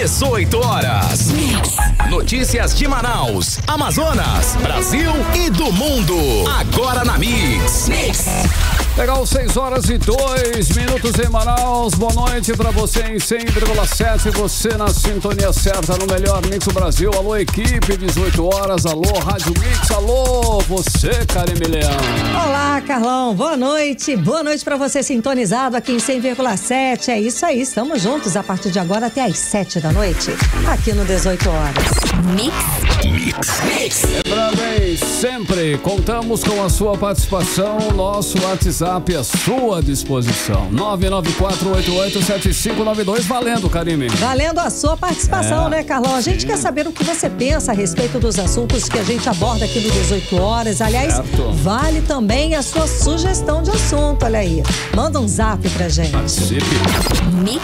18 horas. Notícias de Manaus, Amazonas, Brasil e do mundo. Agora na Mix. Legal, 6h02 em Manaus. Boa noite pra você em 100,7. Você na sintonia certa no melhor Mix do Brasil. Alô, equipe, 18 horas. Alô, Rádio Mix. Alô, você, Karime Leão. Olá, Carlão. Boa noite. Boa noite pra você sintonizado aqui em 100,7. É isso aí. Estamos juntos a partir de agora até às 7 da noite. Aqui no 18 horas. Mix. Lembrando, sempre contamos com a sua participação. Nosso WhatsApp à sua disposição. 994887592. Valendo, Karime. Valendo a sua participação, né, Carlão? A gente quer saber o que você pensa a respeito dos assuntos que a gente aborda aqui no 18 horas. Aliás, vale também a sua sugestão de assunto. Olha aí. Manda um zap pra gente. Participe. Mix.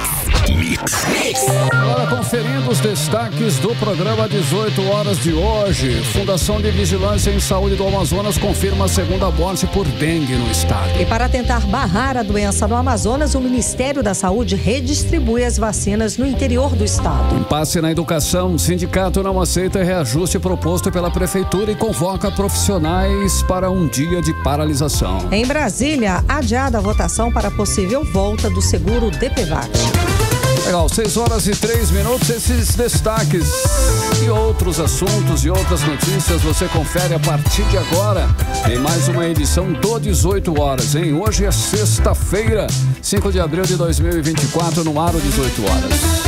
Agora conferindo os destaques do programa 18 horas de hoje. Fundação de Vigilância em Saúde do Amazonas confirma a segunda morte por dengue no estado. E para tentar barrar a doença no Amazonas, o Ministério da Saúde redistribui as vacinas no interior do estado. Impasse na educação. O sindicato não aceita reajuste proposto pela prefeitura e convoca profissionais para um dia de paralisação. Em Brasília, adiada a votação para a possível volta do seguro DPVAT. Legal, 6h03. Esses destaques e outros assuntos e outras notícias você confere a partir de agora em mais uma edição do 18 horas, hein? Hoje é sexta-feira, 5 de abril de 2024, no ar o 18 horas.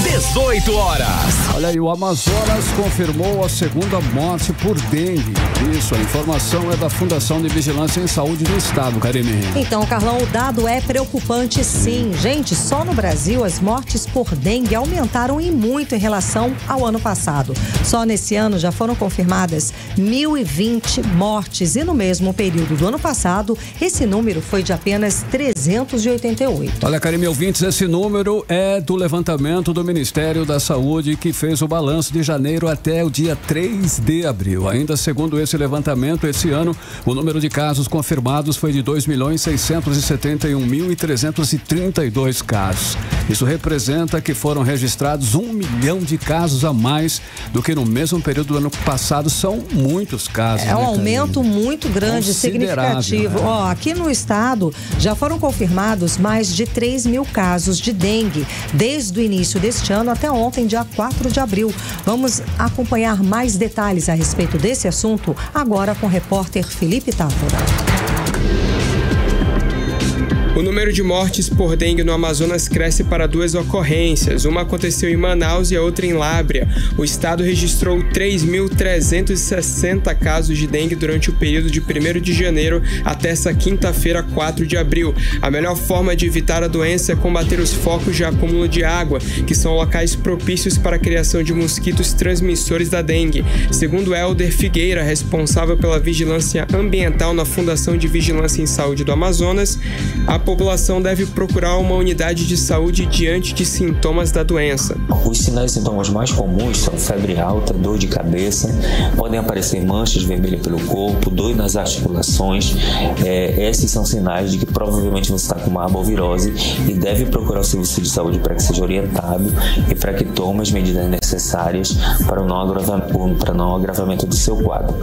18 horas. Olha aí, o Amazonas confirmou a segunda morte por dengue. Isso, a informação é da Fundação de Vigilância em Saúde do Estado, Karime. Então, Carlão, o dado é preocupante, sim. Gente, só no Brasil as mortes por dengue aumentaram e muito em relação ao ano passado. Só nesse ano já foram confirmadas 1.020 mortes e no mesmo período do ano passado, esse número foi de apenas 388. Olha, Karime, ouvintes, esse número é do levantamento do Ministério da Saúde, que fez o balanço de janeiro até o dia 3 de abril. Ainda segundo esse levantamento, esse ano, o número de casos confirmados foi de 2.671.332 casos. Isso representa que foram registrados 1 milhão de casos a mais do que no mesmo período do ano passado. São muitos casos. É um aumento muito grande, significativo. Né? Aqui no estado já foram confirmados mais de 3.000 casos de dengue desde o início deste ano até ontem, dia 4 de abril. Vamos acompanhar mais detalhes a respeito desse assunto agora com o repórter Felipe Távora. O número de mortes por dengue no Amazonas cresce para 2 ocorrências. Uma aconteceu em Manaus e a outra em Lábrea. O estado registrou 3.360 casos de dengue durante o período de 1º de janeiro até essa quinta-feira, 4 de abril. A melhor forma de evitar a doença é combater os focos de acúmulo de água, que são locais propícios para a criação de mosquitos transmissores da dengue. Segundo Helder Figueira, responsável pela vigilância ambiental na Fundação de Vigilância em Saúde do Amazonas, a população deve procurar uma unidade de saúde diante de sintomas da doença. Os sinais e sintomas mais comuns são febre alta, dor de cabeça, podem aparecer manchas vermelhas pelo corpo, dor nas articulações. Esses são sinais de que provavelmente você está com uma arbovirose e deve procurar o serviço de saúde para que seja orientado e para que tome as medidas necessárias para o não agravamento do seu quadro.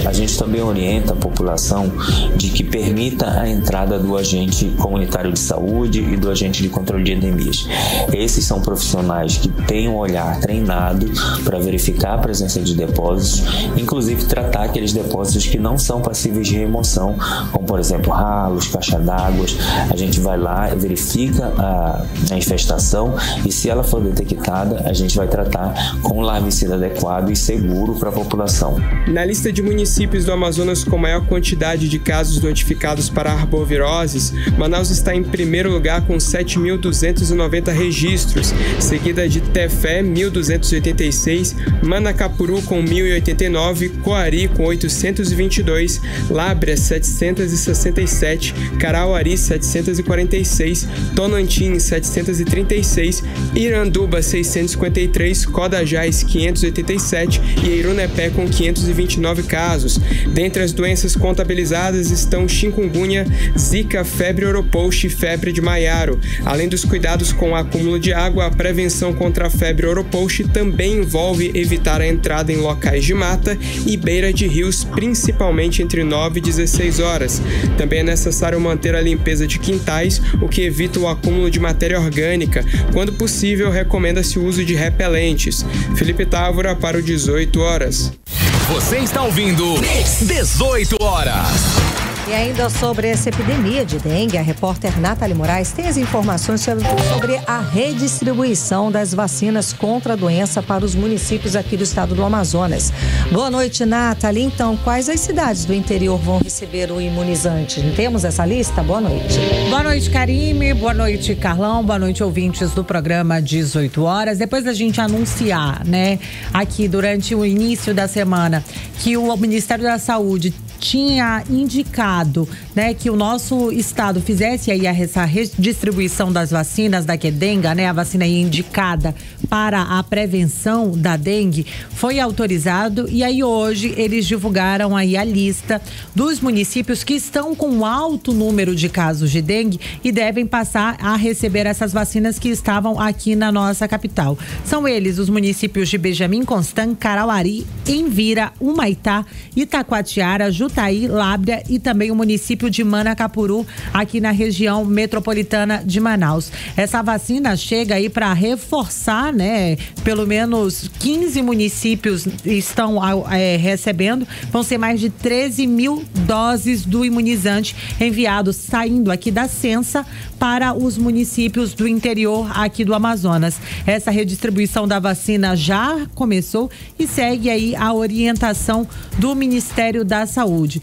A gente também orienta a população de que permita a entrada do agente comunitário de saúde e do agente de controle de endemias. Esses são profissionais que têm um olhar treinado para verificar a presença de depósitos, inclusive tratar aqueles depósitos que não são passíveis de remoção, como por exemplo ralos, caixa d'água. A gente vai lá e verifica a infestação e se ela for detectada, a gente vai tratar com um larvicida adequado e seguro para a população. Na lista de municípios do Amazonas com maior quantidade de casos notificados para arboviroses, Manaus está em primeiro lugar com 7.290 registros, seguida de Tefé, 1.286, Manacapuru com 1.089, Coari com 822, Lábrea, 767, Carauari, 746, Tonantim, 736, Iranduba, 653, Codajás, 587 e Irunepé com 529 casos. Dentre as doenças contabilizadas estão chikungunya, zika, febre febre Oropost e febre de Maiaro. Além dos cuidados com o acúmulo de água, a prevenção contra a febre Oropost também envolve evitar a entrada em locais de mata e beira de rios, principalmente entre 9 e 16 horas. Também é necessário manter a limpeza de quintais, o que evita o acúmulo de matéria orgânica. Quando possível, recomenda-se o uso de repelentes. Felipe Távora para o 18 horas. Você está ouvindo 18 horas. E ainda sobre essa epidemia de dengue, a repórter Nathalie Moraes tem as informações sobre a redistribuição das vacinas contra a doença para os municípios aqui do estado do Amazonas. Boa noite, Nathalie. Então, quais as cidades do interior vão receber o imunizante? Temos essa lista? Boa noite. Boa noite, Karime. Boa noite, Carlão. Boa noite, ouvintes do programa 18 horas. Depois da gente anunciar, aqui durante o início da semana, que o Ministério da Saúde tinha indicado, que o nosso estado fizesse aí essa redistribuição das vacinas da Qdenga, a vacina indicada para a prevenção da dengue, foi autorizado e aí hoje eles divulgaram aí a lista dos municípios que estão com alto número de casos de dengue e devem passar a receber essas vacinas que estavam aqui na nossa capital. São eles os municípios de Benjamin Constant, Carauari, Envira, Humaitá, Itacoatiara, Jutaí, Lábrea e também o município de Manacapuru, aqui na região metropolitana de Manaus. Essa vacina chega aí para reforçar, pelo menos 15 municípios estão recebendo, vão ser mais de 13 mil doses do imunizante enviados, saindo aqui da Censa para os municípios do interior aqui do Amazonas. Essa redistribuição da vacina já começou e segue aí a orientação do Ministério da Saúde.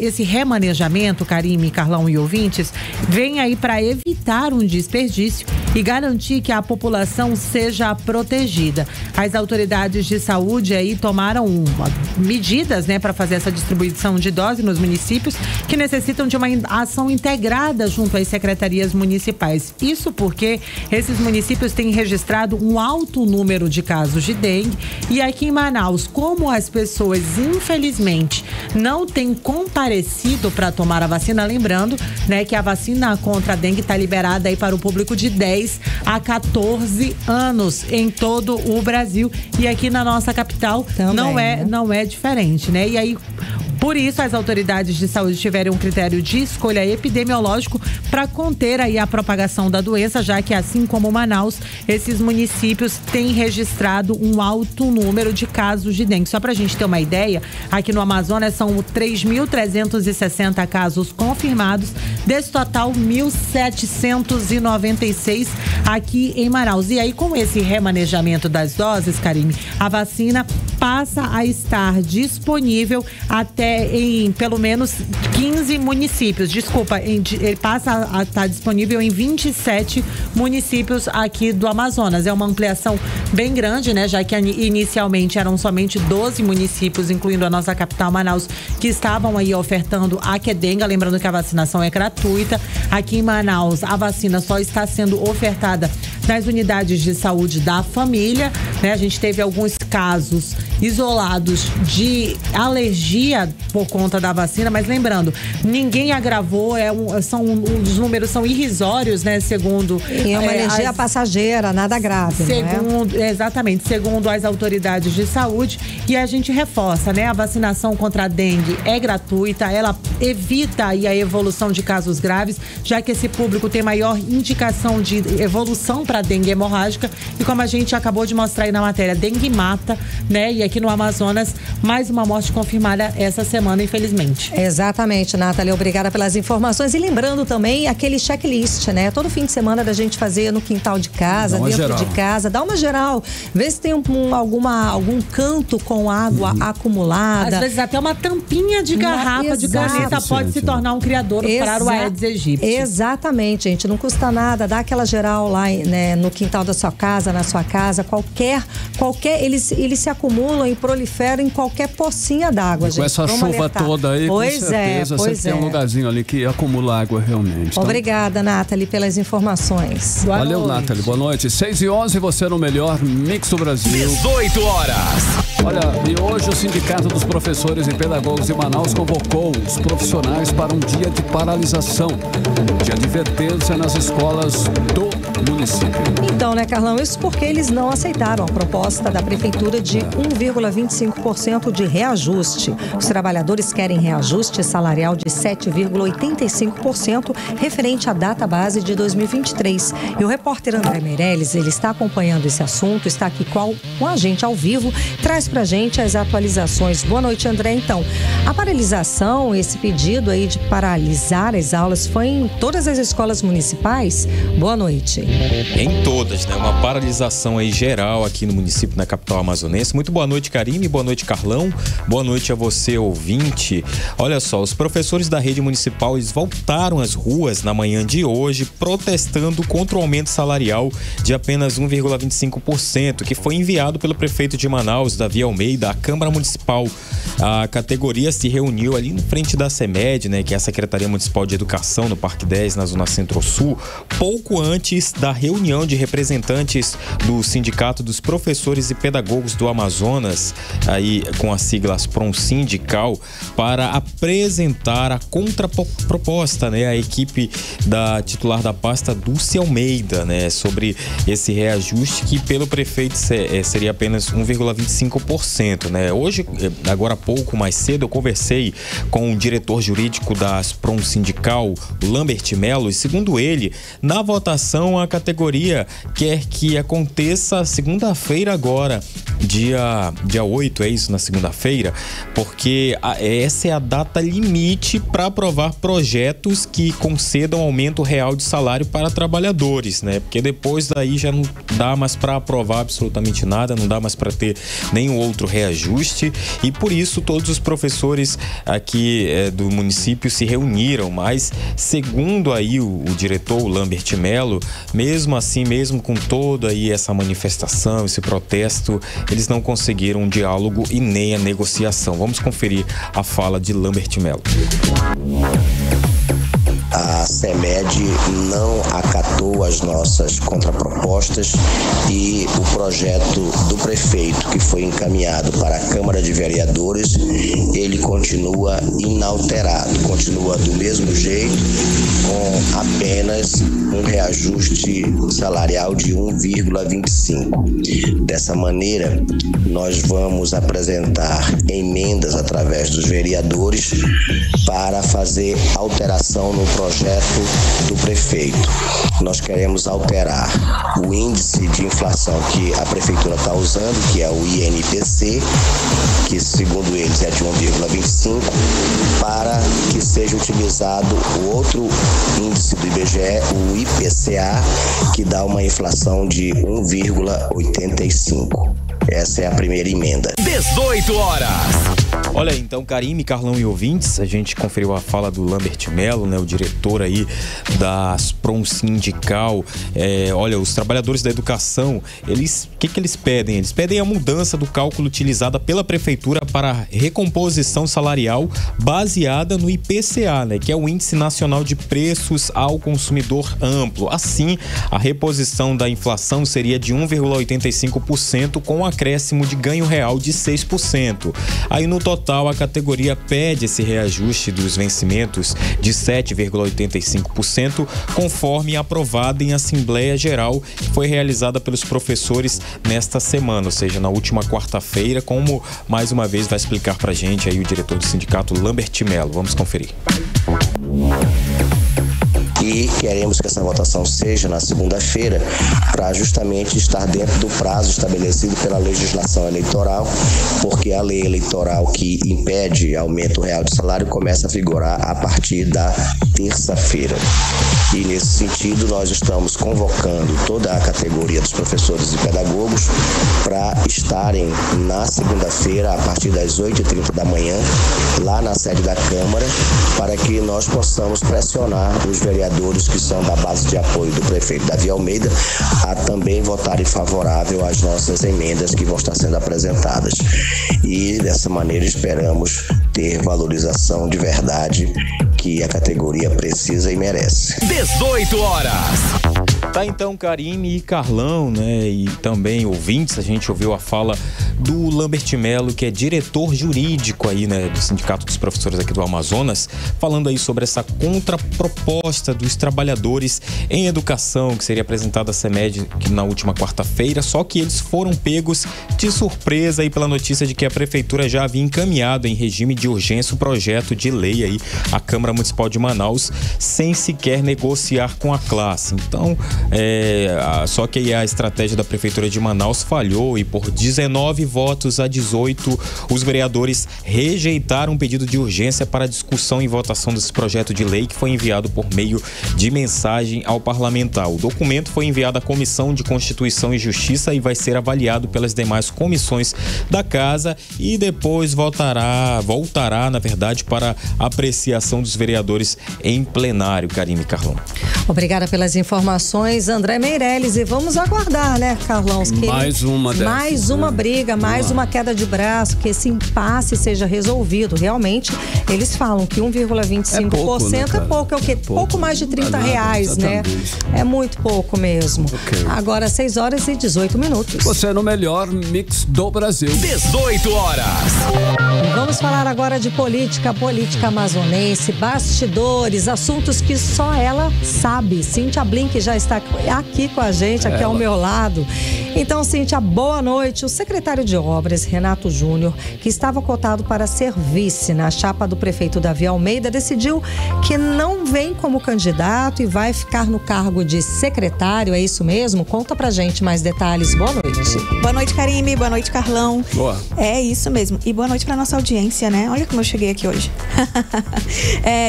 Esse remanejamento, Karime, Carlão e ouvintes, vem aí para evitar um desperdício e garantir que a população seja protegida. As autoridades de saúde aí tomaram medidas, para fazer essa distribuição de doses nos municípios que necessitam de uma ação integrada junto às secretarias municipais. Isso porque esses municípios têm registrado um alto número de casos de dengue e aqui em Manaus, como as pessoas infelizmente não têm comparecido para tomar a vacina, lembrando, que a vacina contra a dengue está liberada aí para o público de 10 a 14 anos em todo o Brasil e aqui na nossa capital também, não é diferente, E aí, por isso, as autoridades de saúde tiveram um critério de escolha epidemiológico para conter aí a propagação da doença, já que, assim como Manaus, esses municípios têm registrado um alto número de casos de dengue. Só para a gente ter uma ideia, aqui no Amazonas são 3.360 casos confirmados, desse total 1.796 aqui em Manaus. E aí, com esse remanejamento das doses, Karime, a vacina passa a estar disponível até em pelo menos 15 municípios. Ele passa a estar disponível em 27 municípios aqui do Amazonas. É uma ampliação bem grande, já que inicialmente eram somente 12 municípios, incluindo a nossa capital, Manaus, que estavam aí ofertando a Qdenga. Lembrando que a vacinação é gratuita. Aqui em Manaus, a vacina só está sendo ofertada nas unidades de saúde da família, A gente teve alguns casos isolados de alergia por conta da vacina, mas lembrando, ninguém agravou, os números são irrisórios, segundo... É uma alergia passageira, nada grave, Exatamente, segundo as autoridades de saúde, e a gente reforça, a vacinação contra a dengue é gratuita, ela evita aí a evolução de casos graves, já que esse público tem maior indicação de evolução para dengue hemorrágica, e como a gente acabou de mostrar aí na matéria, dengue mata, e aqui no Amazonas, mais uma morte confirmada essa semana, infelizmente. Exatamente, Nathalie, obrigada pelas informações. E lembrando também aquele checklist, Todo fim de semana da gente fazer no quintal de casa, dentro de casa, dá uma geral, vê se tem algum canto com água acumulada. Às vezes até uma tampinha de garrafa de caneta pode se tornar um criadouro para o Aedes aegypti. Exatamente, gente, não custa nada, dá aquela geral lá, no quintal da sua casa, na sua casa, qualquer, eles se acumulam pulam e proliferam em qualquer pocinha d'água, gente. Com essa Vamos chuva alertar. toda aí, pois com certeza, pois sempre tem um lugarzinho ali que acumula água realmente. Então... Obrigada, Nathalie, pelas informações. Valeu, Nathalie. Boa noite. 6h11, você no melhor Mix do Brasil. 18 horas. Olha, e hoje o Sindicato dos Professores e Pedagogos de Manaus convocou os profissionais para um dia de paralisação, de advertência nas escolas do município. Então, né, Carlão, isso porque eles não aceitaram a proposta da Prefeitura de 1,25% de reajuste. Os trabalhadores querem reajuste salarial de 7,85% referente à data base de 2023. E o repórter André Meirelles, ele está acompanhando esse assunto, está aqui com a gente ao vivo, traz pra gente as atualizações. Boa noite, André. Então, a paralisação, esse pedido aí de paralisar as aulas foi em todas as escolas municipais? Boa noite. Em todas, né? Uma paralisação aí geral aqui no município, na capital amazonense. Muito boa noite, Karine. Boa noite, Carlão. Boa noite a você, ouvinte. Olha só, os professores da rede municipal, eles voltaram às ruas na manhã de hoje, protestando contra o aumento salarial de apenas 1,25%, que foi enviado pelo prefeito de Manaus, Davi Almeida, à Câmara Municipal. A categoria se reuniu ali na frente da CEMED, né, que é a Secretaria Municipal de Educação, no Parque 10, na Zona Centro-Sul, pouco antes da reunião de representantes do Sindicato dos Professores e Pedagogos do Amazonas, aí com a sigla Aspromsindical, para apresentar a contraproposta, né, a equipe da titular da pasta, Dulce Almeida, né, sobre esse reajuste que pelo prefeito seria apenas 1,25%, né? Hoje, agora há pouco, mais cedo, eu conversei com o diretor jurídico da Aspromsindical, Lambert Melo, e segundo ele, na votação a categoria quer que aconteça segunda-feira agora, dia 8, é isso, na segunda-feira, porque essa é a data limite para aprovar projetos que concedam aumento real de salário para trabalhadores, né? Porque depois daí já não dá mais para aprovar absolutamente nada, não dá mais para ter nenhum outro reajuste, e por isso todos os professores aqui do município se reuniram, mas segundo aí o diretor, o Lambert Melo, mesmo assim, mesmo com toda aí essa manifestação, esse protesto, eles não conseguiram um diálogo e nem a negociação. Vamos conferir a fala de Lambert Melo. A CEMED não acatou as nossas contrapropostas e o projeto do prefeito que foi encaminhado para a Câmara de Vereadores, ele continua inalterado, continua do mesmo jeito, com apenas um reajuste salarial de 1,25%. Dessa maneira, nós vamos apresentar emendas através dos vereadores para fazer alteração no projeto do prefeito. Nós queremos alterar o índice de inflação que a prefeitura está usando, que é o INPC, que segundo eles é de 1,25%, para que seja utilizado o outro índice do IBGE, o IPCA, que dá uma inflação de 1,85%. Essa é a primeira emenda. 18 horas. Olha, então, Karine, Carlão e ouvintes, a gente conferiu a fala do Lambert Melo, né, o diretor aí da Aspromsindical. Olha, os trabalhadores da educação, o que eles pedem? Eles pedem a mudança do cálculo utilizada pela prefeitura para a recomposição salarial baseada no IPCA, né, que é o Índice Nacional de Preços ao Consumidor Amplo. Assim, a reposição da inflação seria de 1,85% com um acréscimo de ganho real de 6%. Aí, no total, a categoria pede esse reajuste dos vencimentos de 7,85%, conforme aprovado em Assembleia Geral, que foi realizada pelos professores nesta semana, ou seja, na última quarta-feira, como mais uma vez vai explicar pra gente aí o diretor do sindicato, Lambert Melo. Vamos conferir. E queremos que essa votação seja na segunda-feira para justamente estar dentro do prazo estabelecido pela legislação eleitoral, porque a lei eleitoral que impede aumento real de salário começa a vigorar a partir da terça-feira. E nesse sentido nós estamos convocando toda a categoria dos professores e pedagogos para estarem na segunda-feira, a partir das 8h30 da manhã, lá na sede da Câmara, para que nós possamos pressionar os vereadores que são da base de apoio do prefeito Davi Almeida a também votarem favorável às nossas emendas que vão estar sendo apresentadas. E dessa maneira esperamos ter valorização de verdade que a categoria precisa e merece. 18 horas. Tá então, Karime e Carlão, né? E também ouvintes, a gente ouviu a fala do Lambert Melo, que é diretor jurídico aí, né, do Sindicato dos Professores aqui do Amazonas, falando aí sobre essa contraproposta dos trabalhadores em educação, que seria apresentada à CEMED na última quarta-feira, só que eles foram pegos de surpresa aí pela notícia de que a Prefeitura já havia encaminhado em regime de urgência o projeto de lei aí à Câmara Municipal de Manaus, sem sequer negociar com a classe. Então, só que a estratégia da Prefeitura de Manaus falhou e por 19 votos a 18, os vereadores rejeitaram um pedido de urgência para discussão e votação desse projeto de lei que foi enviado por meio de mensagem ao parlamentar. O documento foi enviado à Comissão de Constituição e Justiça e vai ser avaliado pelas demais comissões da Casa e depois voltará, na verdade, para apreciação dos vereadores em plenário. Karime e Carlão. Obrigada pelas informações, André Meirelles. E vamos aguardar, né, Carlão? Mais uma dessas. Mais uma briga, mais uma queda de braço, que esse impasse seja resolvido. Realmente, eles falam que 1,25% é pouco, é o quê? Pouco mais de R$30, né? É muito pouco mesmo. Okay. Agora, 6h18. Você é no melhor mix do Brasil. 18 horas. Vamos falar agora de política amazonense, bastidores, assuntos que só ela sabe. Cíntia Blink já está aqui com a gente, aqui ao meu lado. Então, Cíntia, boa noite. O secretário de Obras, Renato Júnior, que estava cotado para ser vice na chapa do prefeito Davi Almeida, decidiu que não vem como candidato e vai ficar no cargo de secretário. É isso mesmo? Conta pra gente mais detalhes. Boa noite. Boa noite, Karime. Boa noite, Carlão. Boa. É isso mesmo. E boa noite pra nossa audiência, né? Olha como eu cheguei aqui hoje.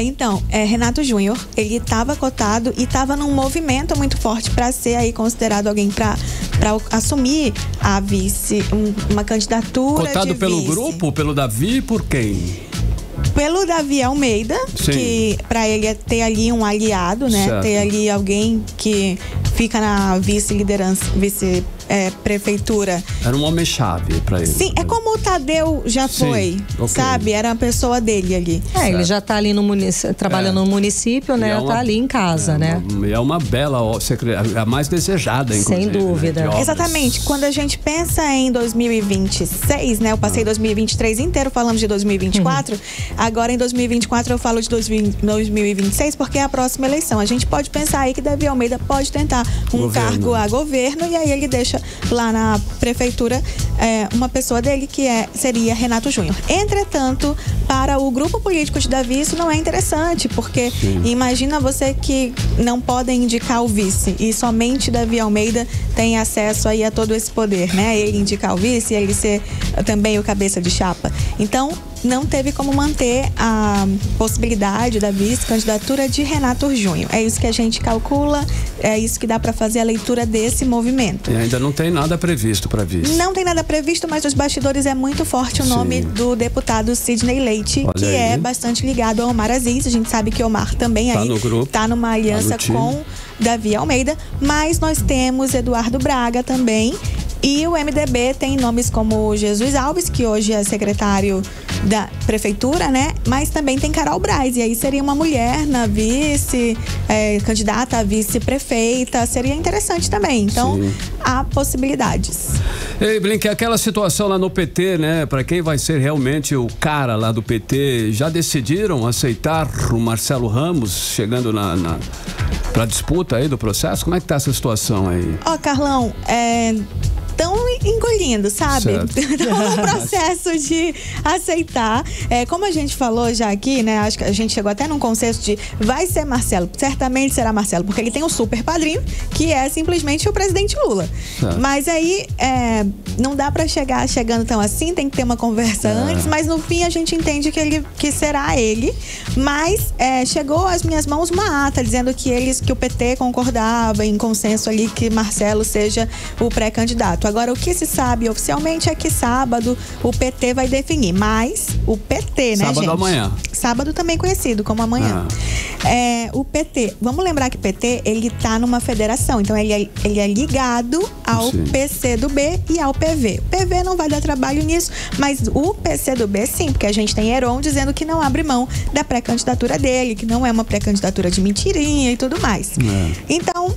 Então, Renato Júnior, ele estava cotado e estava num movimento muito forte para ser aí considerado alguém para assumir a vice, uma candidatura cotado de pelo vice. grupo, pelo Davi, por quem? Pelo Davi Almeida, Sim. que para ele ter ali um aliado, né? Certo. Ter ali alguém que fica na vice-liderança, vice-prefeitura. Era um homem-chave para ele. Sim, é como o Tadeu já foi, okay. Sabe? Era uma pessoa dele ali. Ele já está ali no trabalhando no município, né? Está ali em casa, né? É uma bela secretária, a mais desejada, inclusive. Sem dúvida. Né? Exatamente. Quando a gente pensa em 2026, né? Eu passei 2023 inteiro falando de 2024. Agora em 2024 eu falo de 2026 porque é a próxima eleição. A gente pode pensar aí que Davi Almeida pode tentar um cargo a governo e aí ele deixa lá na prefeitura uma pessoa dele que seria Renato Júnior. Entretanto, para o grupo político de Davi isso não é interessante, porque imagina você que não podem indicar o vice e somente Davi Almeida tem acesso aí a todo esse poder, né? Ele indicar o vice e ele ser também o cabeça de chapa. Então, não teve como manter a possibilidade da vice-candidatura de Renato Júnior. É isso que a gente calcula, é isso que dá para fazer a leitura desse movimento. E ainda não tem nada previsto para vice. Não tem nada previsto, mas nos bastidores é muito forte o nome do deputado Sidney Leite, que é bastante ligado ao Omar Aziz. A gente sabe que o Omar também tá no grupo, tá numa aliança com Davi Almeida, mas nós temos Eduardo Braga também. E o MDB tem nomes como Jesus Alves, que hoje é secretário da prefeitura, né? Mas também tem Carol Braz, e aí seria uma mulher na vice, candidata a vice-prefeita, seria interessante também. Então, há possibilidades. Ei, Blink, aquela situação lá no PT, né? Para quem vai ser realmente o cara lá do PT, já decidiram aceitar o Marcelo Ramos chegando pra disputa aí do processo? Como é que tá essa situação aí? Carlão, estão engolindo, sabe? Estão no processo de aceitar. Como a gente falou já aqui, né? Acho que a gente chegou até num consenso de vai ser Marcelo, certamente será Marcelo, porque ele tem um super padrinho, que é simplesmente o presidente Lula. Mas aí não dá para chegando tão assim, tem que ter uma conversa antes, mas no fim a gente entende que será ele. Mas chegou às minhas mãos uma ata dizendo que o PT concordava em consenso ali que Marcelo seja o pré-candidato. Agora, o que se sabe oficialmente é que sábado o PT vai definir, mas o PT, né, sábado gente? Amanhã. Sábado também conhecido como amanhã. O PT, vamos lembrar que o PT, ele tá numa federação, então ele é ligado ao PCdoB e ao PV. O PV não vai dar trabalho nisso, mas o PCdoB sim, porque a gente tem Heron dizendo que não abre mão da pré-candidatura dele, que não é uma pré-candidatura de mentirinha e tudo mais. Então,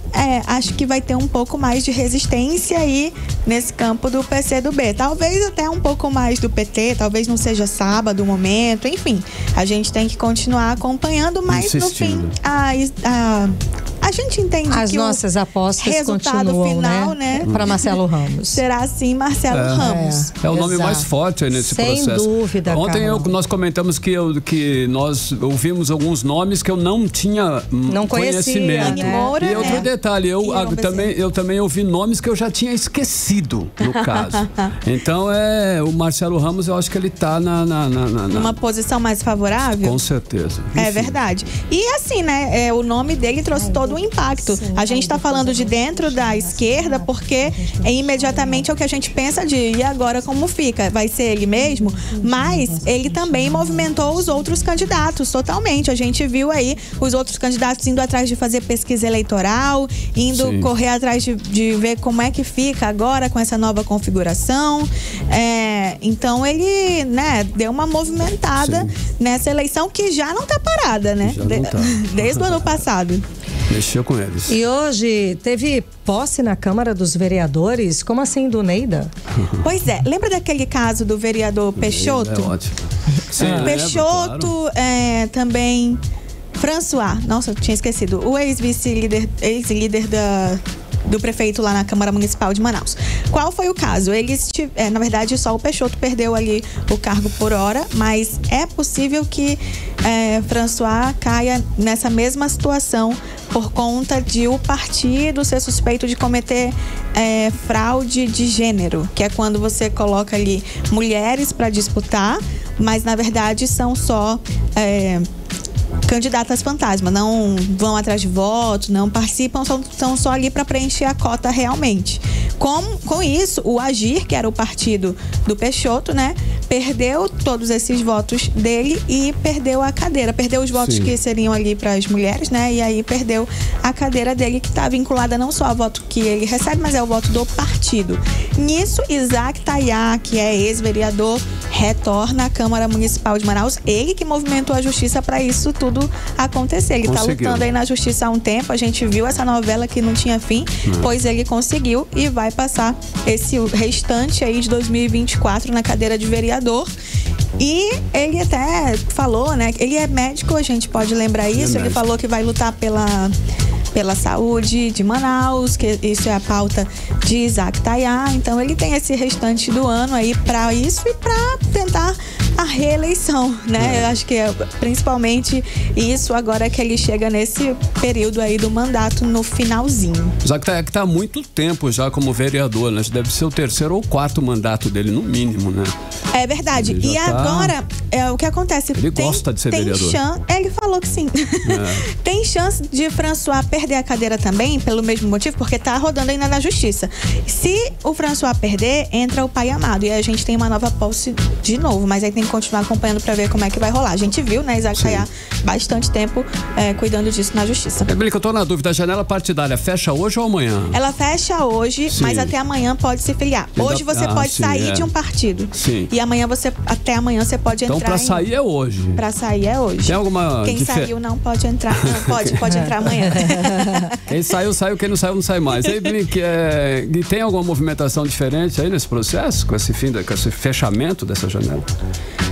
acho que vai ter um pouco mais de resistência aí nesse campo do PCdoB. Talvez até um pouco mais do PT, talvez não seja sábado o momento, enfim. A gente tem que continuar acompanhando, mas no fim, a gente entende as que nossas apostas resultado continuam, final, né? Para Marcelo Ramos. Será sim Marcelo Ramos. É o nome mais forte aí nesse processo. Sem dúvida, Ontem nós comentamos que nós ouvimos alguns nomes que eu não tinha conhecimento. Moura, e outro detalhe, eu também ouvi nomes que eu já tinha esquecido, no caso. Então, o Marcelo Ramos, eu acho que ele está numa posição mais favorável? Com certeza. É verdade. E assim, né, o nome dele trouxe todo um impacto. A gente está falando de dentro da esquerda porque imediatamente é o que a gente pensa e agora como fica? Vai ser ele mesmo? Mas ele também movimentou os outros candidatos totalmente. A gente viu aí os outros candidatos indo atrás de fazer pesquisa eleitoral, indo correr atrás de ver como é que fica agora com essa nova configuração. Então ele, né, deu uma movimentada nessa eleição que já não está parada, né? Desde o ano passado. Mexeu com eles. E hoje teve posse na Câmara dos Vereadores? Como assim, do Neida? Pois é, lembra daquele caso do vereador Peixoto? É ótimo. Sim, Peixoto, claro. Também François, nossa, eu tinha esquecido, o ex-líder do prefeito lá na Câmara Municipal de Manaus. Qual foi o caso? Na verdade, só o Peixoto perdeu ali o cargo por hora, mas é possível que François caia nessa mesma situação por conta de o partido ser suspeito de cometer fraude de gênero, que é quando você coloca ali mulheres para disputar, mas na verdade são só candidatas fantasma, não vão atrás de votos, não participam, são só ali para preencher a cota realmente. Com isso, o Agir, que era o partido do Peixoto, né, perdeu todos esses votos dele e perdeu a cadeira. Perdeu os votos que seriam ali para as mulheres, né, e aí perdeu a cadeira dele, que está vinculada não só ao voto que ele recebe, mas é o voto do partido. Nisso, Isaac Tayá, que é ex-vereador, retorna à Câmara Municipal de Manaus. Ele que movimentou a justiça para isso tudo acontecer. Ele está lutando aí na justiça há um tempo. A gente viu essa novela que não tinha fim, pois ele conseguiu e vai passar esse restante aí de 2024 na cadeira de vereador. E ele até falou, né? Ele é médico, a gente pode lembrar isso. Ele falou que vai lutar pela saúde de Manaus, que isso é a pauta de Isaac Tayá. Então ele tem esse restante do ano aí para isso e para tentar a reeleição, né? Eu acho que é principalmente isso agora que ele chega nesse período aí do mandato no finalzinho. Isaac Tayá que tá há muito tempo já como vereador, né? Deve ser o 3º ou 4º mandato dele, no mínimo, né? É verdade. E agora, o que acontece? Ele gosta de ser vereador. Ele falou que sim. Tem chance de François perder a cadeira também, pelo mesmo motivo, porque tá rodando ainda na justiça. Se o François perder, entra o pai amado. E aí a gente tem uma nova posse de novo, mas aí tem que continuar acompanhando pra ver como é que vai rolar. A gente viu, né, Isaac Tayá, bastante tempo cuidando disso na justiça. Bíblica, eu tô na dúvida, a janela partidária fecha hoje ou amanhã? Ela fecha hoje, mas até amanhã pode se filiar. Hoje você pode sair de um partido. Sim. E até amanhã você pode entrar. Então pra sair é hoje. Pra sair é hoje. Tem alguma Quem saiu não pode entrar. Não, pode entrar amanhã. Quem saiu, saiu. Quem não saiu, não sai mais. E tem alguma movimentação diferente aí nesse processo? Com esse com esse fechamento dessa janela?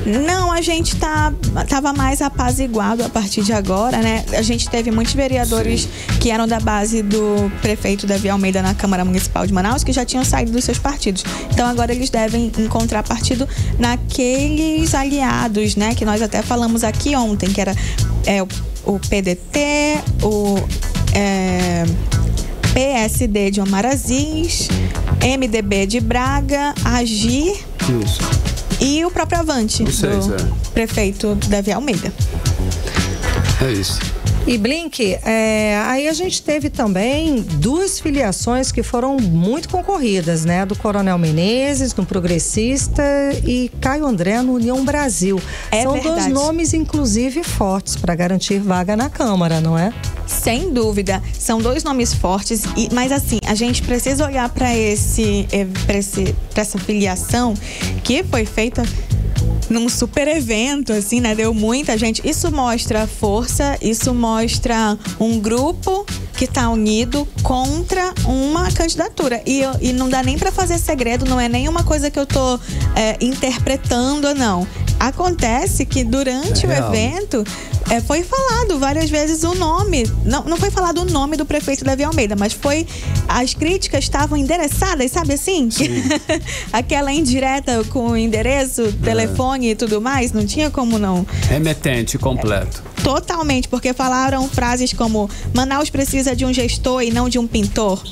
Não, a gente tava mais apaziguado a partir de agora, né? A gente teve muitos vereadores que eram da base do prefeito Davi Almeida na Câmara Municipal de Manaus, que já tinham saído dos seus partidos. Então agora eles devem encontrar partido naqueles aliados, né? Que nós até falamos aqui ontem, que era o PDT, o PSD de Omar Aziz, MDB de Braga, Agir. Isso. E o próprio Avante, prefeito Davi Almeida. É isso. E Blink, aí a gente teve também 2 filiações que foram muito concorridas, né? Do Coronel Menezes, no Progressista, e Caio André, no União Brasil. São verdade. 2 nomes, inclusive, fortes para garantir vaga na Câmara, não é? Sem dúvida, são 2 nomes fortes, mas assim, a gente precisa olhar para essa filiação que foi feita num super evento, assim, né? Deu muita gente. Isso mostra força, isso mostra um grupo que está unido contra uma candidatura. E não dá nem para fazer segredo, não é nenhuma coisa que eu tô interpretando, não. Acontece que durante o evento foi falado várias vezes o nome, não foi falado o nome do prefeito Davi Almeida, mas as críticas estavam endereçadas, sabe assim? Aquela indireta com endereço, telefone e tudo mais, não tinha como não. Remetente completo. Totalmente, porque falaram frases como Manaus precisa de um gestor e não de um pintor.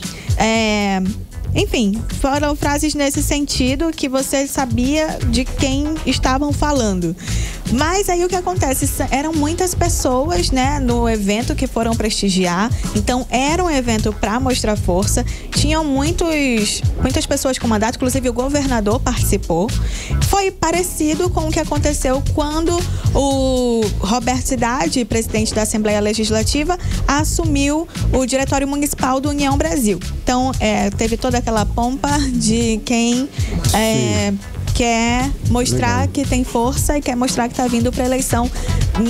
Enfim, foram frases nesse sentido que você sabia de quem estavam falando. Mas aí o que acontece? Eram muitas pessoas, né, no evento que foram prestigiar. Então era um evento para mostrar força. Tinham muitas pessoas com mandato, inclusive o governador participou. Foi parecido com o que aconteceu quando o Roberto Cidade, presidente da Assembleia Legislativa, assumiu o Diretório Municipal do União Brasil. Então teve toda aquela pompa de quem quer mostrar que tem força e quer mostrar que está vindo para a eleição,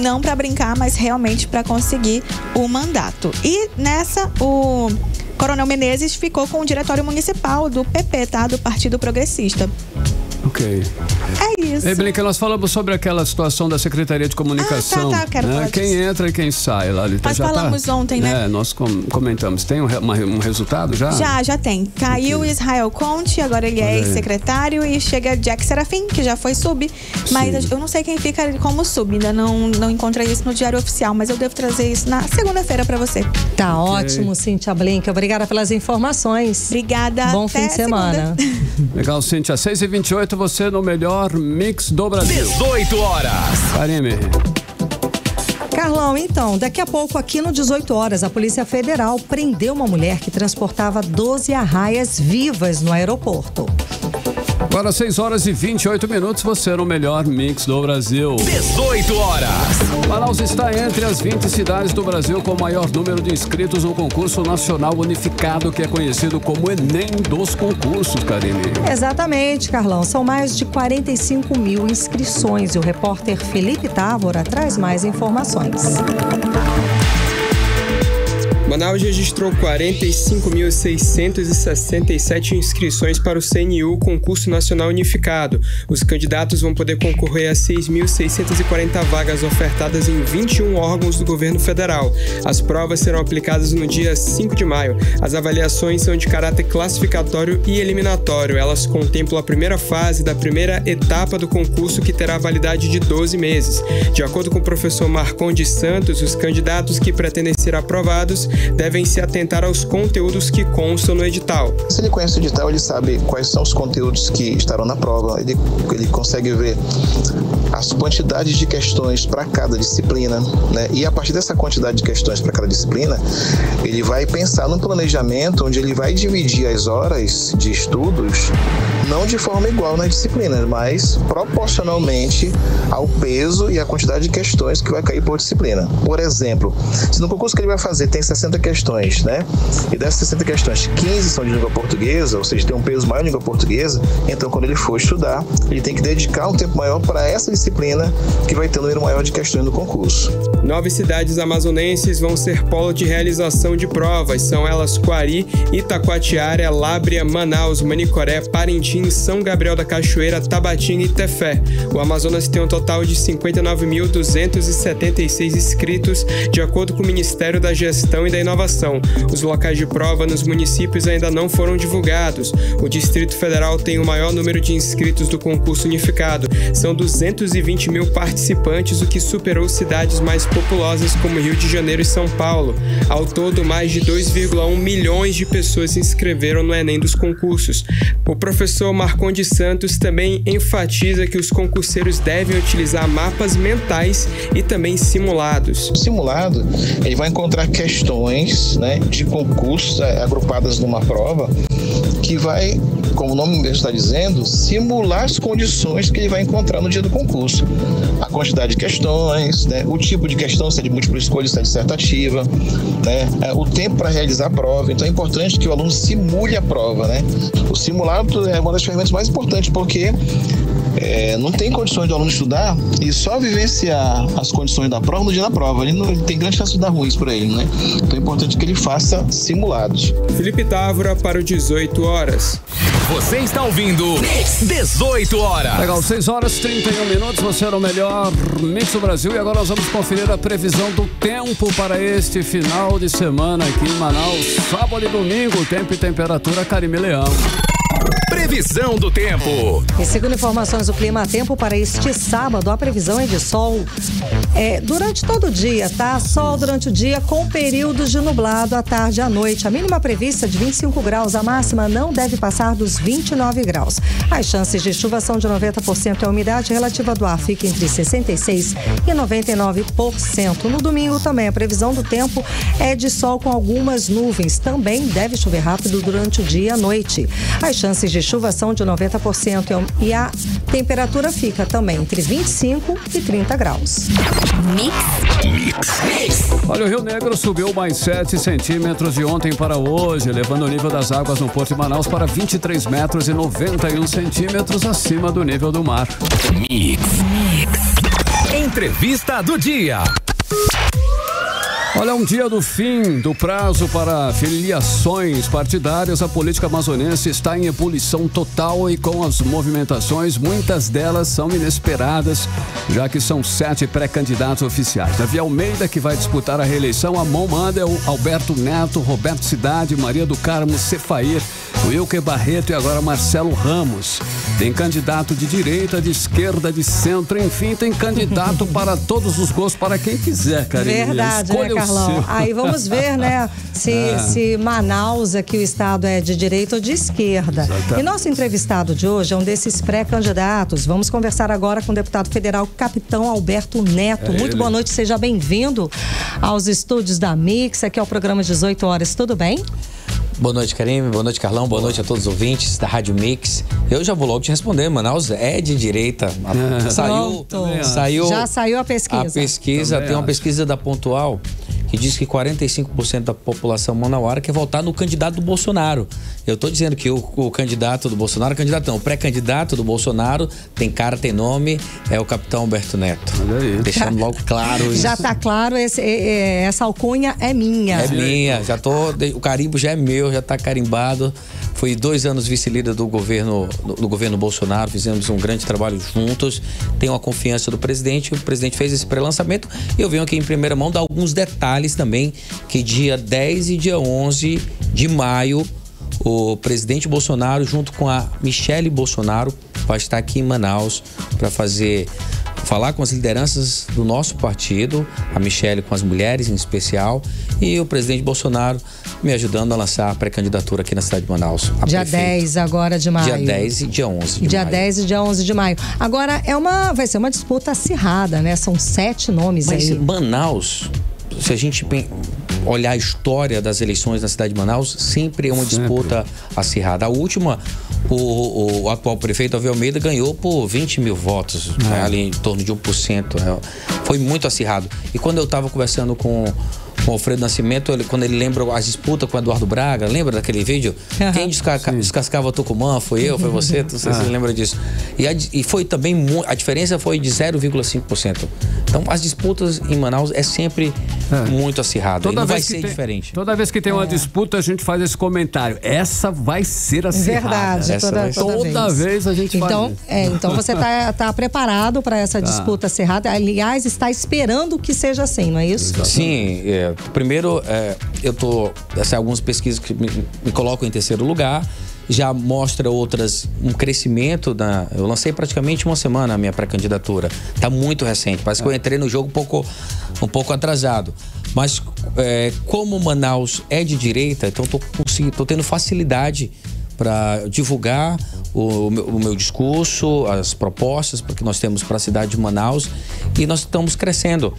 não para brincar, mas realmente para conseguir o mandato. E nessa, o Coronel Menezes ficou com o Diretório Municipal do PP, tá? Do Partido Progressista. Ok. É isso. Ei, Blink, nós falamos sobre aquela situação da Secretaria de Comunicação. Quero falar quem disso. Entra e quem sai lá. Nós falamos ontem, né? Nós comentamos. Tem um resultado já? Já tem. Caiu Israel Conte, agora ele é ex-secretário, e chega Jack Serafim, que já foi sub, mas eu não sei quem fica como sub, ainda não encontrei isso no Diário Oficial, mas eu devo trazer isso na segunda-feira pra você. Tá ótimo, Cíntia Blink. Obrigada pelas informações. Obrigada. Bom fim de semana. Legal, Cíntia. 6h28, você no melhor mix do Brasil. 18 horas. Karime. Carlão, então, daqui a pouco aqui no 18 horas, a Polícia Federal prendeu uma mulher que transportava 12 arraias vivas no aeroporto. Agora 6h28, você no melhor mix do Brasil. 18 horas. Manaus está entre as 20 cidades do Brasil com o maior número de inscritos no concurso nacional unificado, que é conhecido como Enem dos concursos, Karine. Exatamente, Carlão. São mais de 45 mil inscrições e o repórter Felipe Távora traz mais informações. Manaus registrou 45.667 inscrições para o CNU, Concurso Nacional Unificado. Os candidatos vão poder concorrer a 6.640 vagas ofertadas em 21 órgãos do governo federal. As provas serão aplicadas no dia 5 de maio. As avaliações são de caráter classificatório e eliminatório. Elas contemplam a primeira fase da primeira etapa do concurso, que terá validade de 12 meses. De acordo com o professor Marcondes Santos, os candidatos que pretendem ser aprovados devem se atentar aos conteúdos que constam no edital. Se ele conhece o edital, ele sabe quais são os conteúdos que estarão na prova, ele consegue ver as quantidades de questões para cada disciplina, né? E a partir dessa quantidade de questões para cada disciplina, ele vai pensar num planejamento onde ele vai dividir as horas de estudos não de forma igual nas disciplinas, mas proporcionalmente ao peso e à quantidade de questões que vai cair por disciplina. Por exemplo, se no concurso que ele vai fazer tem 60 questões, né? E dessas 60 questões, 15 são de língua portuguesa, ou seja, tem um peso maior de língua portuguesa, então quando ele for estudar, ele tem que dedicar um tempo maior para essa disciplina que vai ter um número maior de questões no concurso. 9 cidades amazonenses vão ser polo de realização de provas. São elas Quari, Itacoatiara, Lábrea, Manaus, Manicoré, Parintins, São Gabriel da Cachoeira, Tabatinga e Tefé. O Amazonas tem um total de 59.276 inscritos, de acordo com o Ministério da Gestão e da da inovação. Os locais de prova nos municípios ainda não foram divulgados. O Distrito Federal tem o maior número de inscritos do concurso unificado. São 220 mil participantes, o que superou cidades mais populosas como Rio de Janeiro e São Paulo. Ao todo, mais de 2,1 milhões de pessoas se inscreveram no Enem dos concursos. O professor Marcondes Santos também enfatiza que os concurseiros devem utilizar mapas mentais e também simulados. O simulado, ele vai encontrar questões, né, de concurso agrupadas numa prova que vai, como o nome mesmo está dizendo, simular as condições que ele vai encontrar no dia do concurso. A quantidade de questões, né, o tipo de questão, se é de múltipla escolha, se é dissertativa, né, o tempo para realizar a prova. Então é importante que o aluno simule a prova, né? O simulado é uma das ferramentas mais importantes, porque não tem condições do aluno estudar e só vivenciar as condições da prova no dia da prova. Ele tem grande chance de dar ruins para ele, né? Então é importante que ele faça simulados. Felipe Távora para o 18 horas. Você está ouvindo 18 horas. Legal, 6 horas e 31 minutos. Você era o melhor Mix do Brasil. E agora nós vamos conferir a previsão do tempo para este final de semana aqui em Manaus. Sábado e domingo, tempo e temperatura, Karime Leão. Previsão do tempo. E segundo informações do Clima Tempo, para este sábado, a previsão é de sol durante todo o dia, tá? Sol durante o dia com períodos de nublado à tarde e à noite. A mínima prevista é de 25 graus, a máxima não deve passar dos 29 graus. As chances de chuva são de 90% e a umidade relativa do ar fica entre 66% e 99%. No domingo também, a previsão do tempo é de sol com algumas nuvens. Também deve chover rápido durante o dia e a noite. As chances de chuva são de 90% e a temperatura fica também entre 25 e 30 graus. Olha, o Rio Negro subiu mais 7 centímetros de ontem para hoje, levando o nível das águas no Porto de Manaus para 23 metros e 91 centímetros acima do nível do mar. Entrevista do dia. Olha, um dia do fim do prazo para filiações partidárias, a política amazonense está em ebulição total e com as movimentações, muitas delas são inesperadas, já que são 7 pré-candidatos oficiais. Davi Almeida, que vai disputar a reeleição, Amon Mandel, Alberto Neto, Roberto Cidade, Maria do Carmo Cefair, Wilker Barreto e agora Marcelo Ramos. Tem candidato de direita, de esquerda, de centro, enfim, tem candidato para todos os gostos, para quem quiser, Karine. Verdade, né, Carlão? Aí vamos ver, né, se Manaus, aqui o estado é de direita ou de esquerda. Exatamente. E nosso entrevistado de hoje é um desses pré-candidatos. Vamos conversar agora com o deputado federal Capitão Alberto Neto. Muito boa noite, seja bem-vindo aos estúdios da Mix, aqui é o programa 18 horas, tudo bem? Boa noite, Karime. Boa noite, Carlão. Boa noite a todos os ouvintes da Rádio Mix. Eu já vou logo te responder. Manaus é de direita. Já saiu a pesquisa. A pesquisa, tem uma pesquisa da Pontual que diz que 45% da população manauara quer votar no candidato do Bolsonaro. Eu estou dizendo que o candidato do Bolsonaro, o pré-candidato do Bolsonaro tem cara, tem nome, é o Capitão Alberto Neto. Deixando logo claro isso. Já está claro, essa alcunha é minha. É minha, o carimbo já é meu, já está carimbado. Fui 2 anos vice-líder do governo Bolsonaro, fizemos um grande trabalho juntos, tenho a confiança do presidente, o presidente fez esse pré-lançamento e eu venho aqui em primeira mão dar alguns detalhes também, que dia 10 e dia 11 de maio, o presidente Bolsonaro, junto com a Michele Bolsonaro, vai estar aqui em Manaus para falar com as lideranças do nosso partido, a Michele com as mulheres em especial, e o presidente Bolsonaro me ajudando a lançar a pré-candidatura aqui na cidade de Manaus. Dia 10 agora de maio. Dia 10 e dia 11 de maio. Dia 10 e dia 11 de maio. Agora, vai ser uma disputa acirrada, né? São 7 nomes aí. Mas Manaus, se a gente olhar a história das eleições na cidade de Manaus, sempre é uma disputa acirrada. A última, o atual prefeito Davi Almeida ganhou por 20 mil votos, ali em torno de 1%. Foi muito acirrado. E quando eu estava conversando com o Alfredo Nascimento, quando ele lembra as disputas com o Eduardo Braga, lembra daquele vídeo? Quem descascava Tucumã foi eu, foi você, não sei se você lembra disso. E foi também, a diferença foi de 0,5%. Então as disputas em Manaus é sempre muito acirrada, não vai ser diferente. Toda vez que tem uma disputa, a gente faz esse comentário, essa vai ser acirrada. Verdade, toda vez a gente faz isso. Então você tá preparado para essa disputa acirrada, aliás, está esperando que seja assim, não é isso? Sim, primeiro, algumas pesquisas que me colocam em terceiro lugar, já mostra outras, um crescimento. Eu lancei praticamente uma semana a minha pré-candidatura. Está muito recente, parece que eu entrei no jogo um pouco atrasado. Mas como Manaus é de direita, então estou tendo facilidade para divulgar o meu discurso, as propostas que nós temos para a cidade de Manaus, e nós estamos crescendo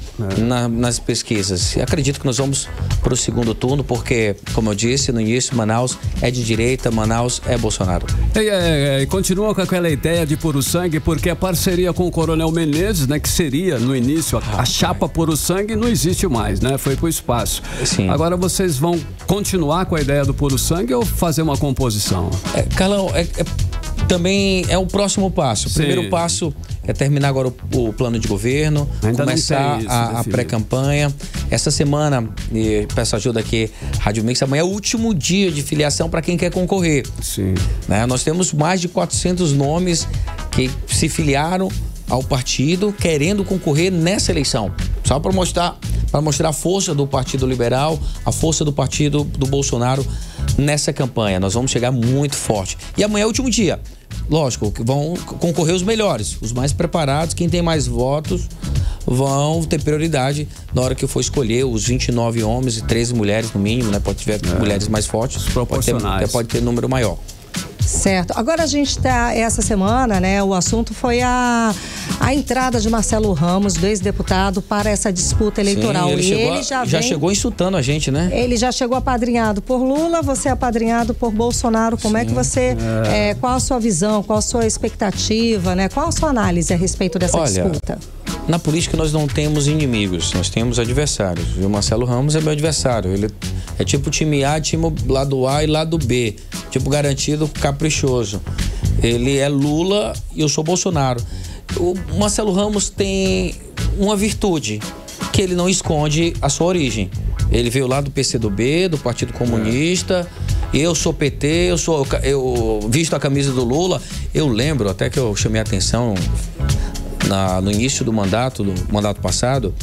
nas pesquisas. E acredito que nós vamos para o segundo turno, porque, como eu disse no início, Manaus é de direita, Manaus é Bolsonaro. E continua com aquela ideia de puro sangue, porque a parceria com o Coronel Menezes, né, que seria no início a chapa puro sangue, não existe mais, né? Foi pro espaço. Sim. Agora vocês vão continuar com a ideia do puro sangue ou fazer uma composição? Carlão, também é o próximo passo. O primeiro passo é terminar agora o plano de governo, ainda começar a pré-campanha. Essa semana, e peço ajuda aqui, Rádio Mix, amanhã é o último dia de filiação para quem quer concorrer. Sim. Né? Nós temos mais de 400 nomes que se filiaram ao partido querendo concorrer nessa eleição. Só para mostrar a força do Partido Liberal, a força do partido do Bolsonaro nessa campanha. Nós vamos chegar muito forte. E amanhã é o último dia. Lógico que vão concorrer os melhores, os mais preparados, quem tem mais votos vão ter prioridade na hora que eu for escolher os 29 homens e 13 mulheres no mínimo, né? Pode ter mulheres mais fortes, pode ter número maior. Certo. Agora a gente está, essa semana, né, o assunto foi a entrada de Marcelo Ramos, do ex-deputado, para essa disputa eleitoral. Sim, ele já chegou insultando a gente, né? Ele já chegou apadrinhado por Lula, você é apadrinhado por Bolsonaro. Como é que você, qual a sua visão, qual a sua expectativa, né? Qual a sua análise a respeito dessa disputa? Na política nós não temos inimigos, nós temos adversários. E o Marcelo Ramos é meu adversário. Ele é tipo time A, time lado A e lado B. Tipo garantido, caprichoso. Ele é Lula e eu sou Bolsonaro. O Marcelo Ramos tem uma virtude, que ele não esconde a sua origem. Ele veio lá do PCdoB, do Partido Comunista. Eu sou PT, eu visto a camisa do Lula. Eu lembro, até que eu chamei a atenção no início do mandato passado,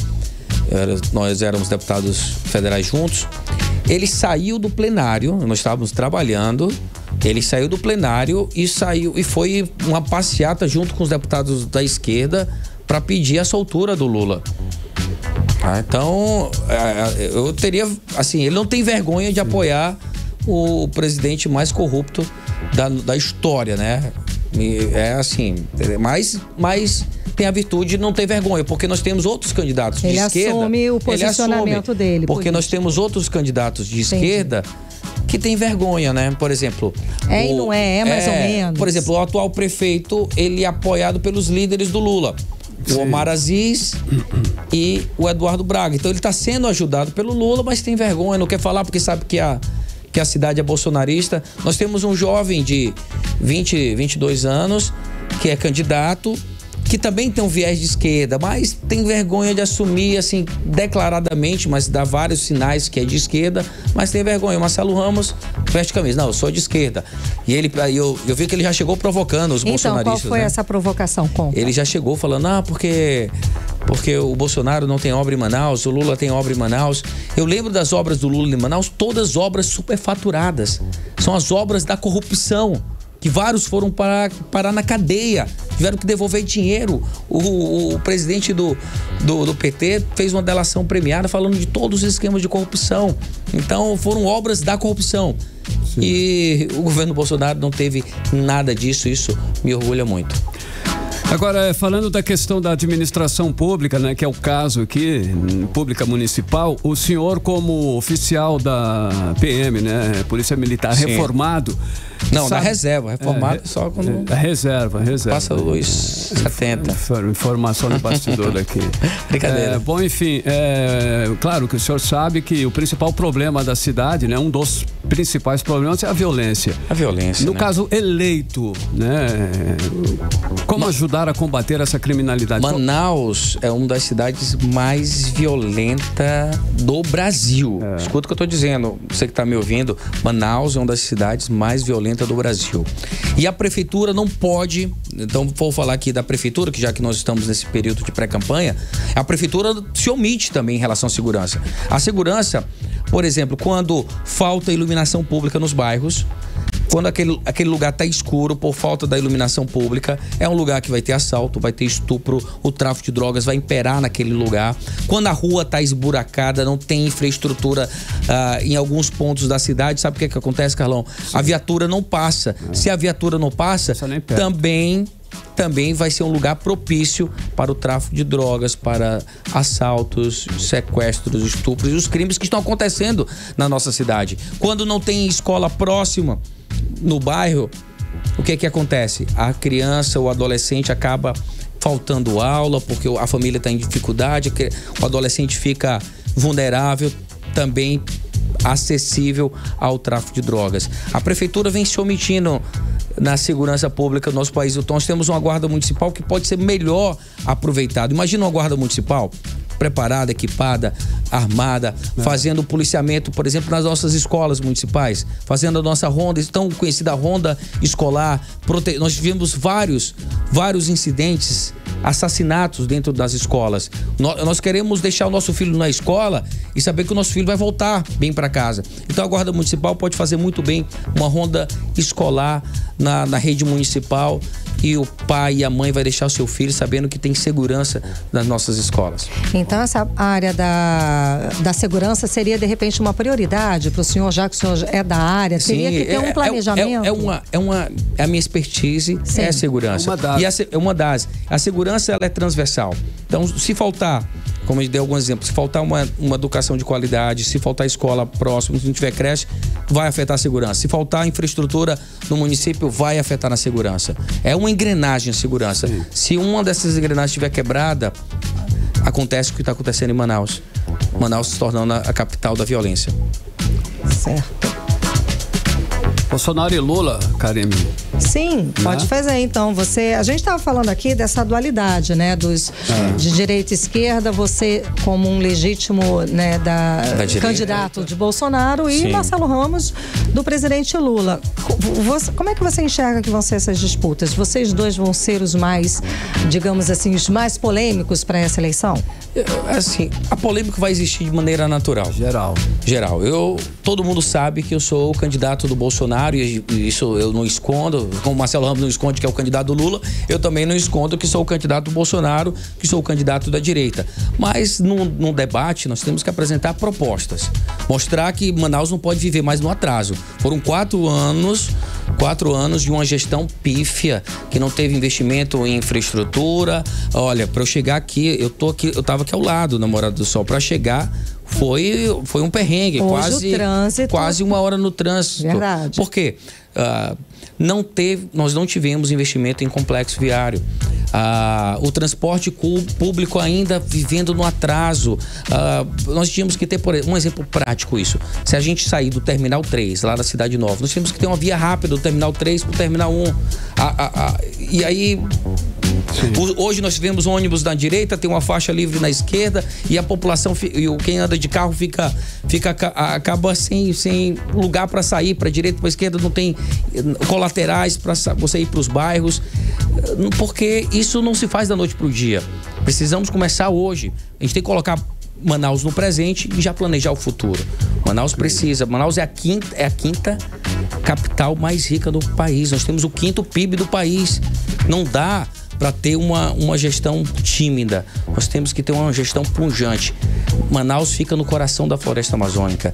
nós éramos deputados federais juntos. Ele saiu do plenário, nós estávamos trabalhando, ele saiu do plenário e foi uma passeata junto com os deputados da esquerda para pedir a soltura do Lula. Então, eu teria, assim, ele não tem vergonha de apoiar o presidente mais corrupto da história, né? É assim, mas tem a virtude de não ter vergonha, porque nós temos outros candidatos de esquerda. Ele assume o posicionamento dele. Porque nós temos outros candidatos de esquerda que tem vergonha, né? Por exemplo... e não é mais ou menos. Por exemplo, o atual prefeito, ele é apoiado pelos líderes do Lula. O Omar Aziz e o Eduardo Braga. Então ele está sendo ajudado pelo Lula, mas tem vergonha, não quer falar porque sabe que a cidade é bolsonarista. Nós temos um jovem de 22 anos que é candidato, que também tem um viés de esquerda, mas tem vergonha de assumir, assim, declaradamente, mas dá vários sinais que é de esquerda, mas tem vergonha. O Marcelo Ramos veste camisa. Não, eu sou de esquerda. E eu vi que ele já chegou provocando os bolsonaristas. Então, qual foi essa provocação contra? Ele já chegou falando, porque o Bolsonaro não tem obra em Manaus, o Lula tem obra em Manaus. Eu lembro das obras do Lula em Manaus, todas obras superfaturadas. São as obras da corrupção, que vários foram parar na cadeia, tiveram que devolver dinheiro. O presidente do PT fez uma delação premiada falando de todos os esquemas de corrupção. Então foram obras da corrupção. Sim. E o governo Bolsonaro não teve nada disso, isso me orgulha muito. Agora, falando da questão da administração pública, né, que é o caso aqui, pública municipal, o senhor como oficial da PM, né, Polícia Militar, sim, reformado... Não, da reserva, reformado só quando... Reserva. Passa os 70. Informação do bastidor aqui. Brincadeira. Bom, enfim, claro que o senhor sabe que o principal problema da cidade, né, um dos principais problemas é a violência. A violência, no caso eleito, né, como ajudar a combater essa criminalidade? Manaus é uma das cidades mais violentas do Brasil. Escuta o que eu estou dizendo, você que está me ouvindo, Manaus é uma das cidades mais violentas violenta do Brasil. E a prefeitura não pode, então vou falar aqui da prefeitura, que já que nós estamos nesse período de pré-campanha, a prefeitura se omite também em relação à segurança. A segurança, por exemplo, quando falta iluminação pública nos bairros, quando aquele lugar está escuro por falta da iluminação pública, é um lugar que vai ter assalto, vai ter estupro, o tráfico de drogas vai imperar naquele lugar. Quando a rua está esburacada, não tem infraestrutura em alguns pontos da cidade, sabe o que acontece, Carlão? Sim. A viatura não passa. Se a viatura não passa, também vai ser um lugar propício para o tráfico de drogas, para assaltos, sequestros, estupros e os crimes que estão acontecendo na nossa cidade. Quando não tem escola próxima no bairro, o que acontece? A criança, o adolescente acaba faltando aula porque a família está em dificuldade, o adolescente fica vulnerável, também acessível ao tráfico de drogas. A prefeitura vem se omitindo na segurança pública do nosso país. Então, nós temos uma guarda municipal que pode ser melhor aproveitada. Imagina uma guarda municipal preparada, equipada, armada, fazendo policiamento, por exemplo, nas nossas escolas municipais, fazendo a nossa ronda, tão conhecida ronda escolar. Nós tivemos vários incidentes, assassinatos dentro das escolas. Nós queremos deixar o nosso filho na escola e saber que o nosso filho vai voltar bem para casa. Então a Guarda Municipal pode fazer muito bem uma ronda escolar na rede municipal, e o pai e a mãe vai deixar o seu filho sabendo que tem segurança nas nossas escolas. Então essa área da segurança seria de repente uma prioridade para o senhor, já que o senhor é da área? Teria que ter um planejamento? É a minha expertise. Sim. É a segurança. A segurança, ela é transversal. Então, se faltar, como eu dei alguns exemplos, se faltar uma educação de qualidade, se faltar escola próxima, se não tiver creche, vai afetar a segurança. Se faltar infraestrutura no município, vai afetar na segurança. É uma engrenagem a segurança. Sim. Se uma dessas engrenagens estiver quebrada, acontece o que está acontecendo em Manaus. Manaus se tornando a capital da violência. Certo. Bolsonaro e Lula, Karime. Sim, pode fazer então. A gente estava falando aqui dessa dualidade, né, de direita e esquerda, você como um legítimo, né, candidato de Bolsonaro e Marcelo Ramos do presidente Lula. Como é que você enxerga que vão ser essas disputas? Vocês dois vão ser os mais, digamos assim, os mais polêmicos para essa eleição? Assim, a polêmica vai existir de maneira natural. Geral. Todo mundo sabe que eu sou o candidato do Bolsonaro e isso eu não escondo. Como o Marcelo Ramos não esconde que é o candidato do Lula, eu também não escondo que sou o candidato do Bolsonaro, que sou o candidato da direita. Mas num debate nós temos que apresentar propostas. Mostrar que Manaus não pode viver mais no atraso. Foram 4 anos de uma gestão pífia, que não teve investimento em infraestrutura. Olha, para eu chegar aqui, eu tava aqui ao lado, na Morada do Sol, para chegar foi um perrengue. Hoje quase 1 hora no trânsito. Verdade. Por quê? Nós não tivemos investimento em complexo viário. O transporte público ainda vivendo no atraso. Nós tínhamos que ter, por exemplo, um exemplo prático isso. Se a gente sair do Terminal 3, lá na Cidade Nova, nós temos que ter uma via rápida do Terminal 3 para o Terminal 1. E aí... Hoje nós tivemos um ônibus na direita, tem uma faixa livre na esquerda e a população, quem anda de carro acaba sem lugar para sair, para a direita, para a esquerda, não tem colaterais para você ir para os bairros, porque isso não se faz da noite para o dia. Precisamos começar hoje. A gente tem que colocar Manaus no presente e já planejar o futuro. Manaus é a quinta capital mais rica do país. Nós temos o 5º PIB do país. Não dá para ter uma gestão tímida. Nós temos que ter uma gestão pujante. Manaus fica no coração da floresta amazônica.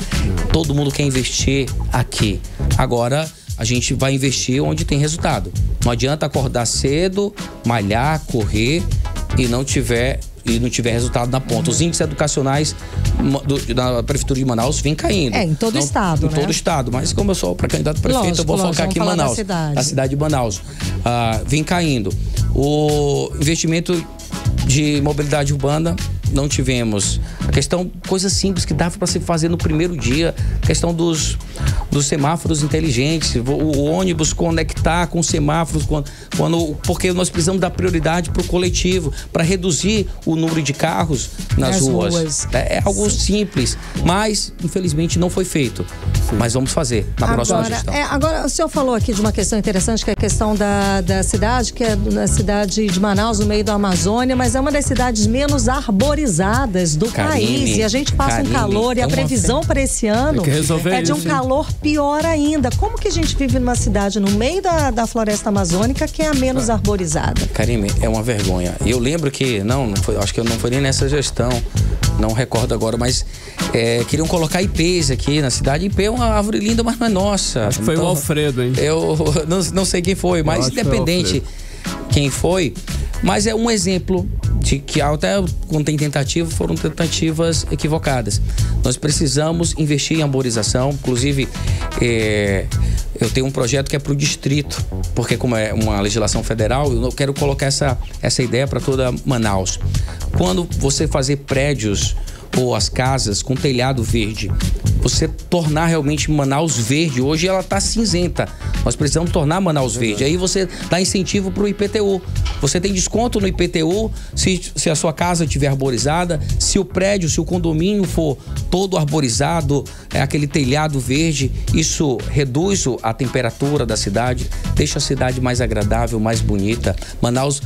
Todo mundo quer investir aqui. Agora a gente vai investir onde tem resultado. Não adianta acordar cedo, malhar, correr e não tiver resultado na ponta. Os índices educacionais da Prefeitura de Manaus vêm caindo. Em todo o estado, né? Em todo o estado. Mas como eu sou para candidato a prefeito, eu vou focar aqui em Manaus. Na cidade de Manaus. Vem caindo. O investimento de mobilidade urbana não tivemos a questão, coisas simples que dava para se fazer no primeiro dia, a questão dos semáforos inteligentes, o ônibus conectar com semáforos, porque nós precisamos dar prioridade para o coletivo, para reduzir o número de carros nas ruas. É algo simples, mas infelizmente não foi feito. Mas vamos fazer na próxima gestão. Agora, o senhor falou aqui de uma questão interessante, que é a questão da cidade, que é na cidade de Manaus, no meio da Amazônia, mas é uma das cidades menos arborizadas do país. E a gente passa um calor, e a previsão para esse ano é de um calor pior ainda. Como que a gente vive numa cidade no meio da floresta amazônica que é a menos arborizada? Karime, é uma vergonha. Eu lembro que, acho que não foi nem nessa gestão, não recordo agora, mas queriam colocar ipês aqui na cidade. Ipê é uma árvore linda, mas não é nossa. Acho que foi o Alfredo, hein? Eu não sei quem foi, mas independente quem foi, mas é um exemplo de que até quando tem tentativa, foram tentativas equivocadas. Nós precisamos investir em arborização, inclusive eu tenho um projeto que é para o distrito, porque como é uma legislação federal, eu quero colocar essa ideia para toda Manaus. Quando você fazer prédios ou as casas com telhado verde, você tornar realmente Manaus verde. Hoje ela está cinzenta, nós precisamos tornar Manaus verde. Aí você dá incentivo para o IPTU, você tem desconto no IPTU se a sua casa estiver arborizada, se o prédio, se o condomínio for todo arborizado, aquele telhado verde. Isso reduz a temperatura da cidade, deixa a cidade mais agradável, mais bonita. Manaus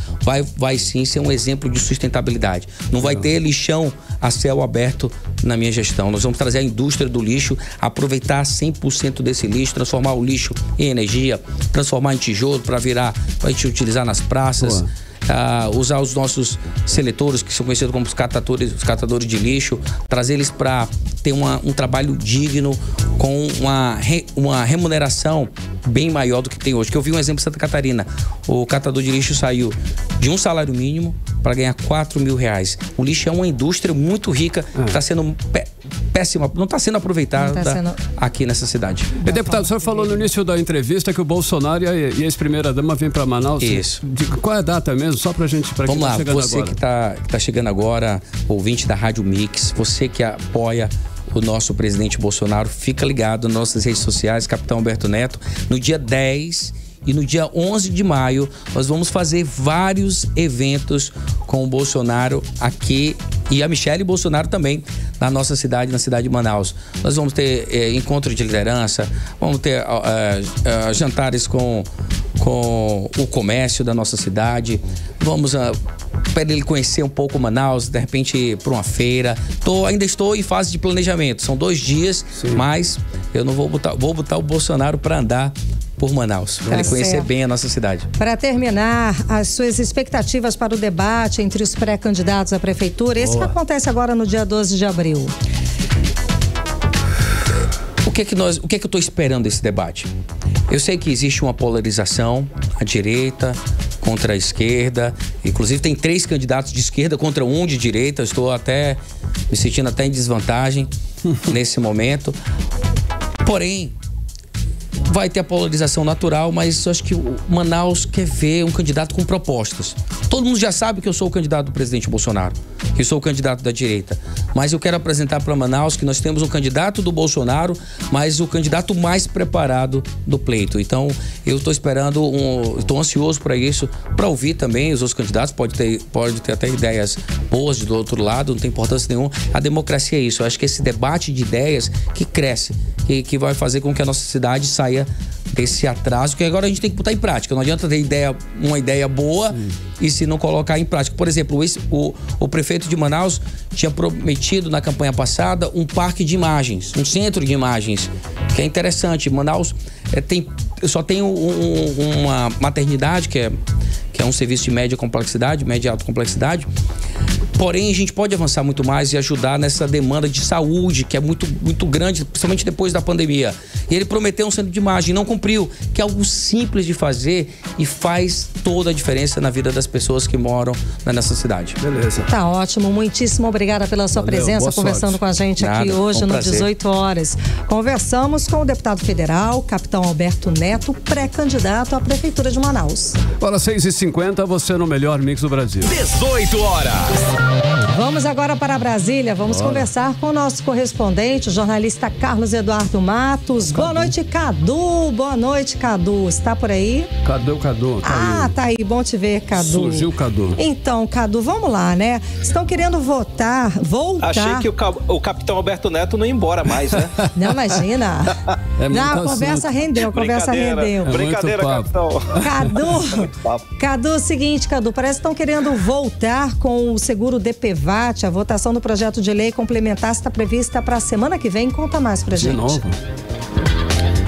vai sim ser um exemplo de sustentabilidade. Não vai ter lixão a céu aberto na minha gestão. Nós vamos trazer a indústria do lixo, aproveitar 100% desse lixo, transformar o lixo em energia, transformar em tijolo para a gente utilizar nas praças. Usar os nossos seletores, que são conhecidos como os catadores de lixo, trazer eles para ter um trabalho digno, com uma remuneração bem maior do que tem hoje. Que eu vi um exemplo em Santa Catarina, o catador de lixo saiu de um salário mínimo para ganhar R$4.000. O lixo é uma indústria muito rica, que está sendo péssima, não está sendo aproveitada aqui nessa cidade. E, deputado, o senhor falou no início da entrevista que o Bolsonaro e a ex-primeira-dama vêm para Manaus. Isso. Qual é a data mesmo? Só pra gente... Vamos lá, você que tá chegando agora, ouvinte da Rádio Mix, você que apoia o nosso presidente Bolsonaro, fica ligado nas nossas redes sociais, Capitão Alberto Neto. No dia 10 e no dia 11 de maio, nós vamos fazer vários eventos com o Bolsonaro aqui e a Michele Bolsonaro também na nossa cidade, na cidade de Manaus. Nós vamos ter encontro de liderança, vamos ter jantares com o comércio da nossa cidade, vamos para ele conhecer um pouco Manaus, de repente para uma feira. Ainda estou em fase de planejamento, são 2 dias, mas eu não vou botar o Bolsonaro para andar por Manaus, para ele conhecer bem a nossa cidade. Para terminar, as suas expectativas para o debate entre os pré-candidatos à prefeitura, esse que acontece agora no dia 12 de abril. O que é que eu estou esperando desse debate? Eu sei que existe uma polarização, a direita contra a esquerda, inclusive tem 3 candidatos de esquerda contra 1 de direita. Eu estou me sentindo até em desvantagem nesse momento. Porém, vai ter a polarização natural, mas eu acho que o Manaus quer ver um candidato com propostas. Todo mundo já sabe que eu sou o candidato do presidente Bolsonaro, que eu sou o candidato da direita. Mas eu quero apresentar para Manaus que nós temos um candidato do Bolsonaro, mas o candidato mais preparado do pleito. Então, eu estou esperando, estou ansioso para isso, para ouvir também os outros candidatos. Pode ter até ideias boas do outro lado, não tem importância nenhuma. A democracia é isso. Eu acho que esse debate de ideias que cresce, que vai fazer com que a nossa cidade saia desse atraso, que agora a gente tem que botar em prática. Não adianta ter uma ideia boa e se não colocar em prática. Por exemplo, o prefeito de Manaus tinha prometido na campanha passada um parque de imagens, um centro de imagens, que é interessante. Manaus só tem uma maternidade, que é um serviço de média complexidade, média e alta complexidade. Porém, a gente pode avançar muito mais e ajudar nessa demanda de saúde, que é muito, muito grande, principalmente depois da pandemia. E ele prometeu um centro de imagem, não cumpriu, que é algo simples de fazer e faz toda a diferença na vida das pessoas que moram nessa cidade. Beleza. Tá ótimo, muitíssimo obrigada pela sua presença, conversando com a gente aqui hoje no 18 horas. Conversamos com o deputado federal, Capitão Alberto Neto, pré-candidato à Prefeitura de Manaus. Agora 6h50, você no melhor mix do Brasil. 18 horas. Vamos agora para Brasília, vamos conversar com o nosso correspondente, o jornalista Carlos Eduardo Matos. Boa noite, Cadu. Boa noite, Cadu. Está por aí? Cadê o Cadu? Tá aí. Bom te ver, Cadu. Surgiu o Cadu. Então, Cadu, vamos lá, né? Estão querendo voltar. Achei que o capitão Alberto Neto não ia embora mais, né? Não, imagina. Não, a conversa rendeu, Brincadeira, capitão. Cadu, seguinte, Cadu, parece que estão querendo voltar com o seguro DPVAT. A votação do projeto de lei complementar está prevista para a semana que vem. Conta mais pra gente. De novo?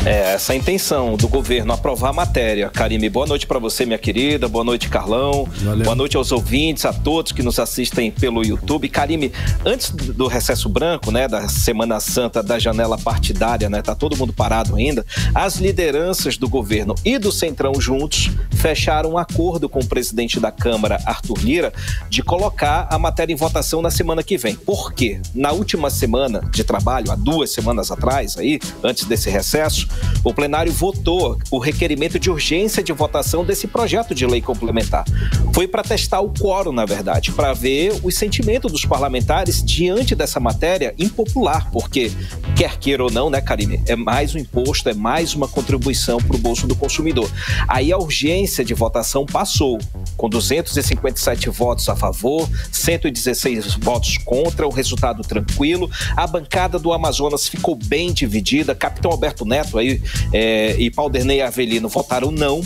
Essa é a intenção do governo, aprovar a matéria. Karime, boa noite para você, minha querida. Boa noite, Carlão. Valeu. Boa noite aos ouvintes, a todos que nos assistem pelo YouTube. Karime, antes do recesso branco, né, da Semana Santa, da janela partidária, né, tá todo mundo parado ainda, as lideranças do governo e do Centrão juntos fecharam um acordo com o presidente da Câmara, Arthur Lira, de colocar a matéria em votação na semana que vem. Por quê? Na última semana de trabalho, há 2 semanas atrás, aí, antes desse recesso, o plenário votou o requerimento de urgência de votação desse projeto de lei complementar. Foi para testar o quórum, na verdade, para ver os sentimentos dos parlamentares diante dessa matéria impopular, porque, quer queira ou não, né, Karime, é mais um imposto, é mais uma contribuição para o bolso do consumidor. Aí a urgência de votação passou, com 257 votos a favor, 116 votos contra, o resultado tranquilo. A bancada do Amazonas ficou bem dividida. Capitão Alberto Neto aí, e Paulderney Avelino votaram não.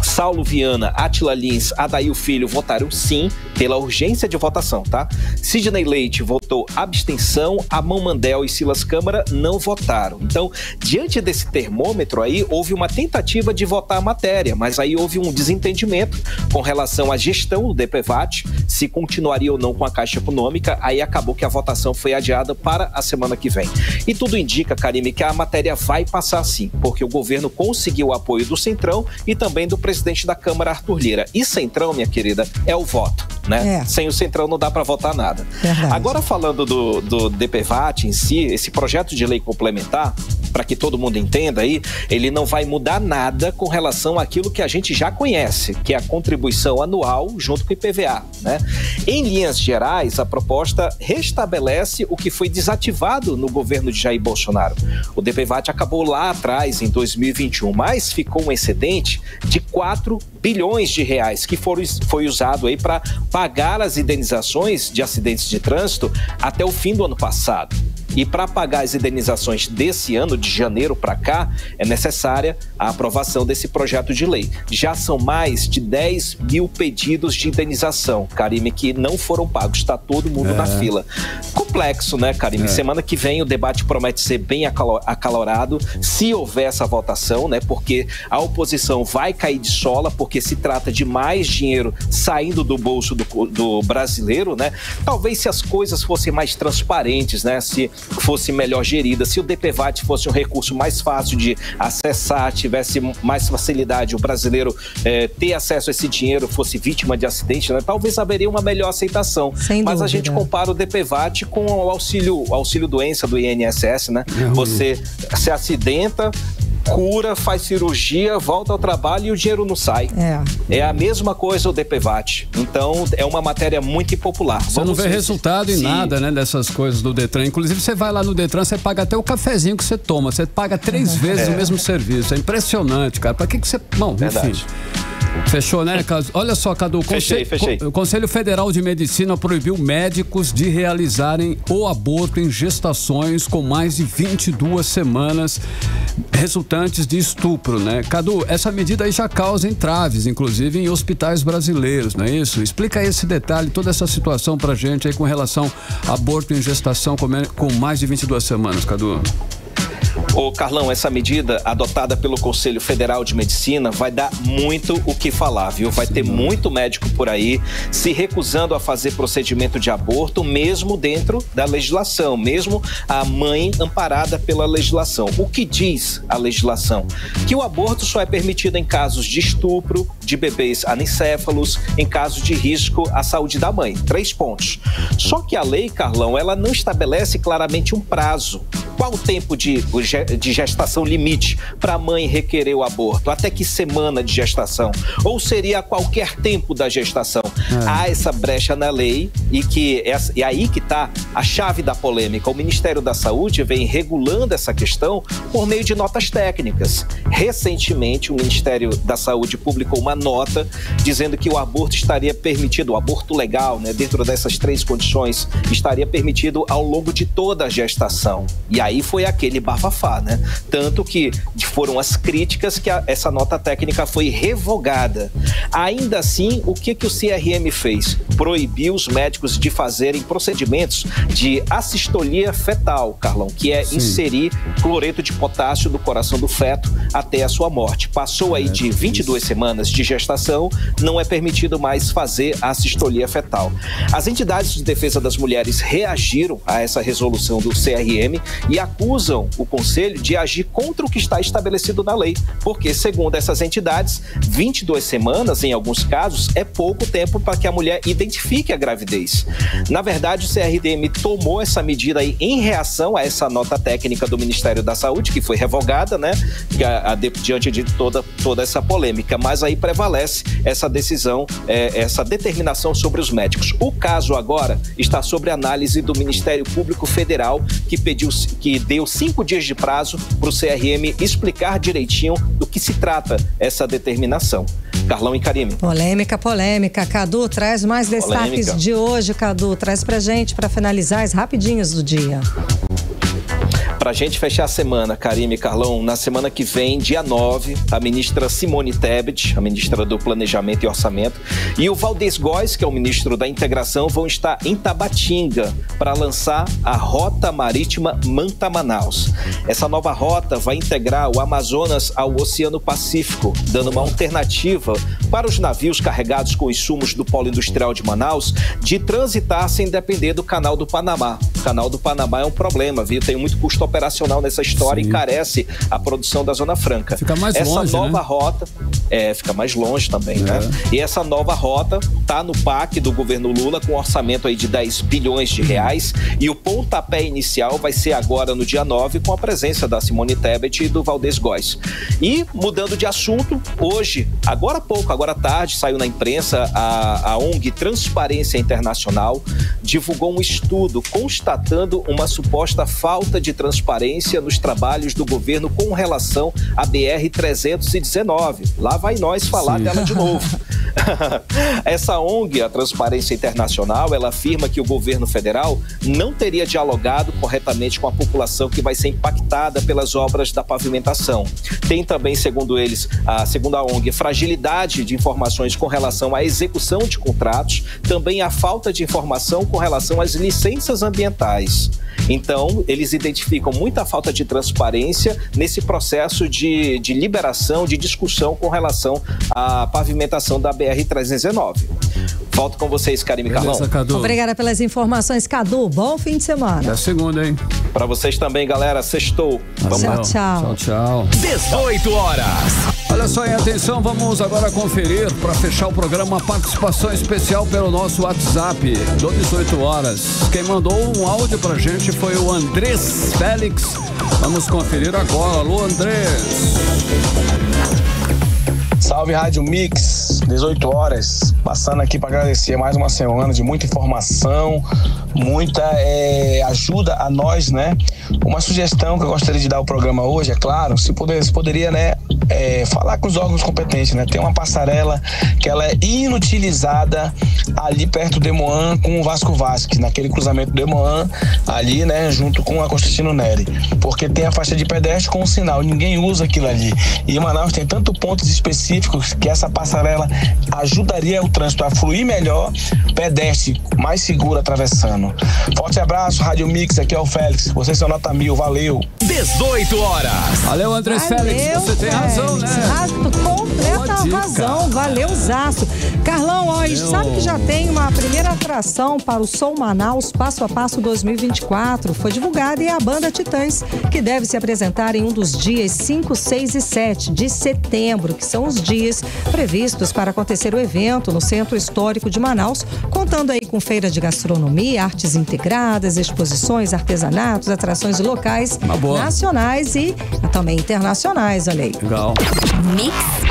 Saulo Viana, Átila Lins, Adail Filho votaram sim pela urgência de votação, tá? Sidney Leite votou abstenção, Amon Mandel e Silas Câmara não votaram. Então, diante desse termômetro aí, houve uma tentativa de votar a matéria, mas aí houve um desentendimento com relação à gestão do DPVAT, se continuaria ou não com a Caixa Econômica, aí acabou que a votação foi adiada para a semana que vem. E tudo indica, Karime, que a matéria vai passar sim, porque o governo conseguiu o apoio do Centrão e também do presidente da Câmara, Arthur Lira. E Centrão, minha querida, é o voto, né? Sem o Centrão não dá para votar nada. Verdade. Agora, falando do DPVAT em si, esse projeto de lei complementar, para que todo mundo entenda aí, ele não vai mudar nada com relação àquilo que a gente já conhece, que é a contribuição anual junto com o IPVA, né? Em linhas gerais, a proposta restabelece o que foi desativado no governo de Jair Bolsonaro. O DPVAT acabou lá atrás, em 2021, mas ficou um excedente de 4 bilhões de reais, que foi usado aí para pagar as indenizações de acidentes de trânsito até o fim do ano passado. E para pagar as indenizações desse ano, de janeiro para cá, é necessária a aprovação desse projeto de lei. Já são mais de 10 mil pedidos de indenização, Karime, que não foram pagos. Está todo mundo na fila. Complexo, né, Karime? Semana que vem o debate promete ser bem acalorado, se houver essa votação, né? Porque a oposição vai cair de sola, porque se trata de mais dinheiro saindo do bolso do brasileiro, né? Talvez se as coisas fossem mais transparentes, né? Se fosse melhor gerida, se o DPVAT fosse um recurso mais fácil de acessar, tivesse mais facilidade, o brasileiro ter acesso a esse dinheiro, fosse vítima de acidente, né? Talvez haveria uma melhor aceitação. Mas a gente compara o DPVAT com o auxílio doença do INSS, né? Você se acidenta, cura, faz cirurgia, volta ao trabalho e o dinheiro não sai. É a mesma coisa o DPVAT. Então, é uma matéria muito impopular. Você não vê resultado em nada, né, dessas coisas do Detran. Inclusive, você vai lá no Detran, você paga até o cafezinho que você toma. Você paga 3 vezes o mesmo serviço. É impressionante, cara. Pra que você... Bom, enfim. Fechou, né, Cadu? Olha só, Cadu, fechei. O Conselho Federal de Medicina proibiu médicos de realizarem o aborto em gestações com mais de 22 semanas resultantes de estupro, né? Cadu, essa medida aí já causa entraves, inclusive em hospitais brasileiros, não é isso? Explica aí esse detalhe, toda essa situação pra gente aí com relação a aborto em gestação com mais de 22 semanas, Cadu. Ô Carlão, essa medida adotada pelo Conselho Federal de Medicina vai dar muito o que falar, viu? Vai ter muito médico por aí se recusando a fazer procedimento de aborto, mesmo dentro da legislação, mesmo a mãe amparada pela legislação. O que diz a legislação? Que o aborto só é permitido em casos de estupro, de bebês anencéfalos em caso de risco à saúde da mãe. 3 pontos. Só que a lei, Carlão, ela não estabelece claramente um prazo. Qual o tempo de gestação limite para a mãe requerer o aborto? Até que semana de gestação? Ou seria a qualquer tempo da gestação? Há essa brecha na lei e aí que está a chave da polêmica. O Ministério da Saúde vem regulando essa questão por meio de notas técnicas. Recentemente, o Ministério da Saúde publicou uma nota dizendo que o aborto estaria permitido, o aborto legal, né, dentro dessas 3 condições, estaria permitido ao longo de toda a gestação. E aí foi aquele bafafá, né? Tanto que foram as críticas que essa nota técnica foi revogada. Ainda assim, o que o CRM fez? Proibiu os médicos de fazerem procedimentos de assistolia fetal, Carlão, que é inserir cloreto de potássio do coração do feto até a sua morte. Passou aí de 22 semanas de gestação, não é permitido mais fazer a assistolia fetal. As entidades de defesa das mulheres reagiram a essa resolução do CRM e acusam o Conselho de agir contra o que está estabelecido na lei, porque, segundo essas entidades, 22 semanas, em alguns casos, é pouco tempo para que a mulher identifique a gravidez. Na verdade, o CRM tomou essa medida aí em reação a essa nota técnica do Ministério da Saúde, que foi revogada, né, diante de toda essa polêmica, mas aí prevalece essa decisão, essa determinação sobre os médicos. O caso agora está sob análise do Ministério Público Federal, que deu 5 dias de prazo para o CRM explicar direitinho do que se trata essa determinação. Carlão e Karime. Polêmica. Cadu, traz mais destaques de hoje, Cadu. Traz pra gente, para finalizar, as rapidinhas do dia. Pra gente fechar a semana, Karime e Carlão, na semana que vem, dia 9, a ministra Simone Tebet, a ministra do Planejamento e Orçamento, e o Valdez Góes, que é o ministro da Integração, vão estar em Tabatinga para lançar a Rota Marítima Manta-Manaus. Essa nova rota vai integrar o Amazonas ao Oceano Pacífico, dando uma alternativa para os navios carregados com insumos do polo industrial de Manaus de transitar sem depender do Canal do Panamá. O Canal do Panamá é um problema, viu? Tem muito custo operacional nessa história. Sim. E carece a produção da Zona Franca. Fica mais longe, essa nova rota fica mais longe também, né? E essa nova rota tá no PAC do governo Lula com um orçamento aí de 10 bilhões de reais e o pontapé inicial vai ser agora no dia 9 com a presença da Simone Tebet e do Valdez Góes. E mudando de assunto, hoje, agora à tarde, saiu na imprensa a ONG Transparência Internacional divulgou um estudo constatando uma suposta falta de transparência nos trabalhos do governo com relação à BR-319. Lá vai nós falar dela de novo. Essa ONG, a Transparência Internacional, ela afirma que o governo federal não teria dialogado corretamente com a população que vai ser impactada pelas obras da pavimentação. Tem também, segundo a ONG, fragilidade de informações com relação à execução de contratos, também a falta de informação com relação às licenças ambientais. Então, eles identificam muita falta de transparência nesse processo de liberação, de discussão com relação à pavimentação da BR-319. Volto com vocês, Karime e Carlão. Obrigada pelas informações, Cadu. Bom fim de semana. Até segunda, hein? Pra vocês também, galera. Sextou. Vamos lá. Tchau. 18 horas. Olha só, e atenção, vamos agora conferir, para fechar o programa, uma participação especial pelo nosso WhatsApp, do 18 horas. Quem mandou um áudio pra gente foi o Andrés Félix. Vamos conferir agora. Alô, Andrés. Salve Rádio Mix, 18 horas, passando aqui para agradecer mais uma semana de muita informação, muita ajuda a nós, né? Uma sugestão que eu gostaria de dar ao programa hoje, é claro, se poderia, né, falar com os órgãos competentes, né? Tem uma passarela que ela é inutilizada ali perto do Demoan com o Vasco Vasques, naquele cruzamento do Demoan, ali, né, junto com a Constantino Neri, porque tem a faixa de pedestre com o sinal, ninguém usa aquilo ali. E em Manaus tem tanto pontos específicos que essa passarela ajudaria o trânsito a fluir melhor, pedestre mais seguro atravessando. Forte abraço, Rádio Mix, aqui é o Félix, vocês são nota 1000, valeu. 18 horas. Valeu, Andrés Félix, você tem razão, né? Completa Famosão, valeu, Zaço. Carlão, ó, sabe que já tem uma primeira atração para o Som Manaus Passo a Passo 2024. Foi divulgada e é a banda Titãs, que deve se apresentar em um dos dias 5, 6 e 7 de setembro, que são os dias previstos para acontecer o evento no Centro Histórico de Manaus, contando aí com feira de gastronomia, artes integradas, exposições, artesanatos, atrações locais, nacionais e também internacionais, olha aí. Legal. Mix.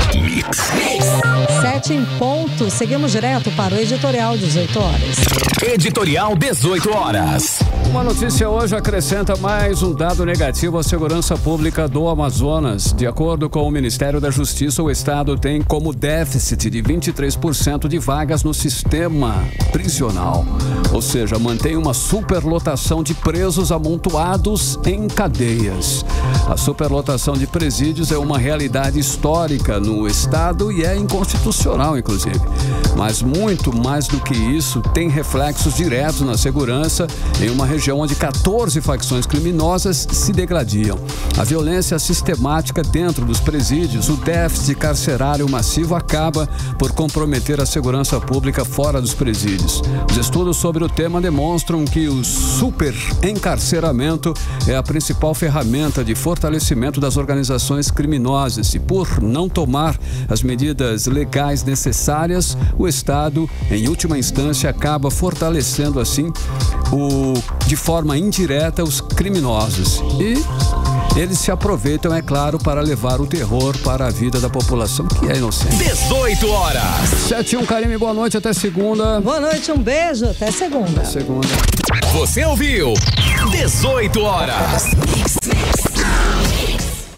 7 em ponto. Seguimos direto para o editorial 18 horas. Editorial 18 horas. Uma notícia hoje acrescenta mais um dado negativo à segurança pública do Amazonas. De acordo com o Ministério da Justiça, o Estado tem como déficit de 23% de vagas no sistema prisional. Ou seja, mantém uma superlotação de presos amontoados em cadeias. A superlotação de presídios é uma realidade histórica no Estado e é inconstitucional, inclusive. Mas muito mais do que isso, tem reflexos diretos na segurança em uma região onde 14 facções criminosas se degladiam. A violência sistemática dentro dos presídios, o déficit carcerário massivo acaba por comprometer a segurança pública fora dos presídios. Os estudos sobre o tema demonstram que o superencarceramento é a principal ferramenta de fortalecimento das organizações criminosas e, por não tomar as medidas legais necessárias, o Estado, em última instância, acaba fortalecendo assim de forma indireta os criminosos. E eles se aproveitam, é claro, para levar o terror para a vida da população, que é inocente. 18 horas. 7-1, Karime, boa noite, até segunda. Boa noite, um beijo, até segunda. Até segunda. Você ouviu 18 horas.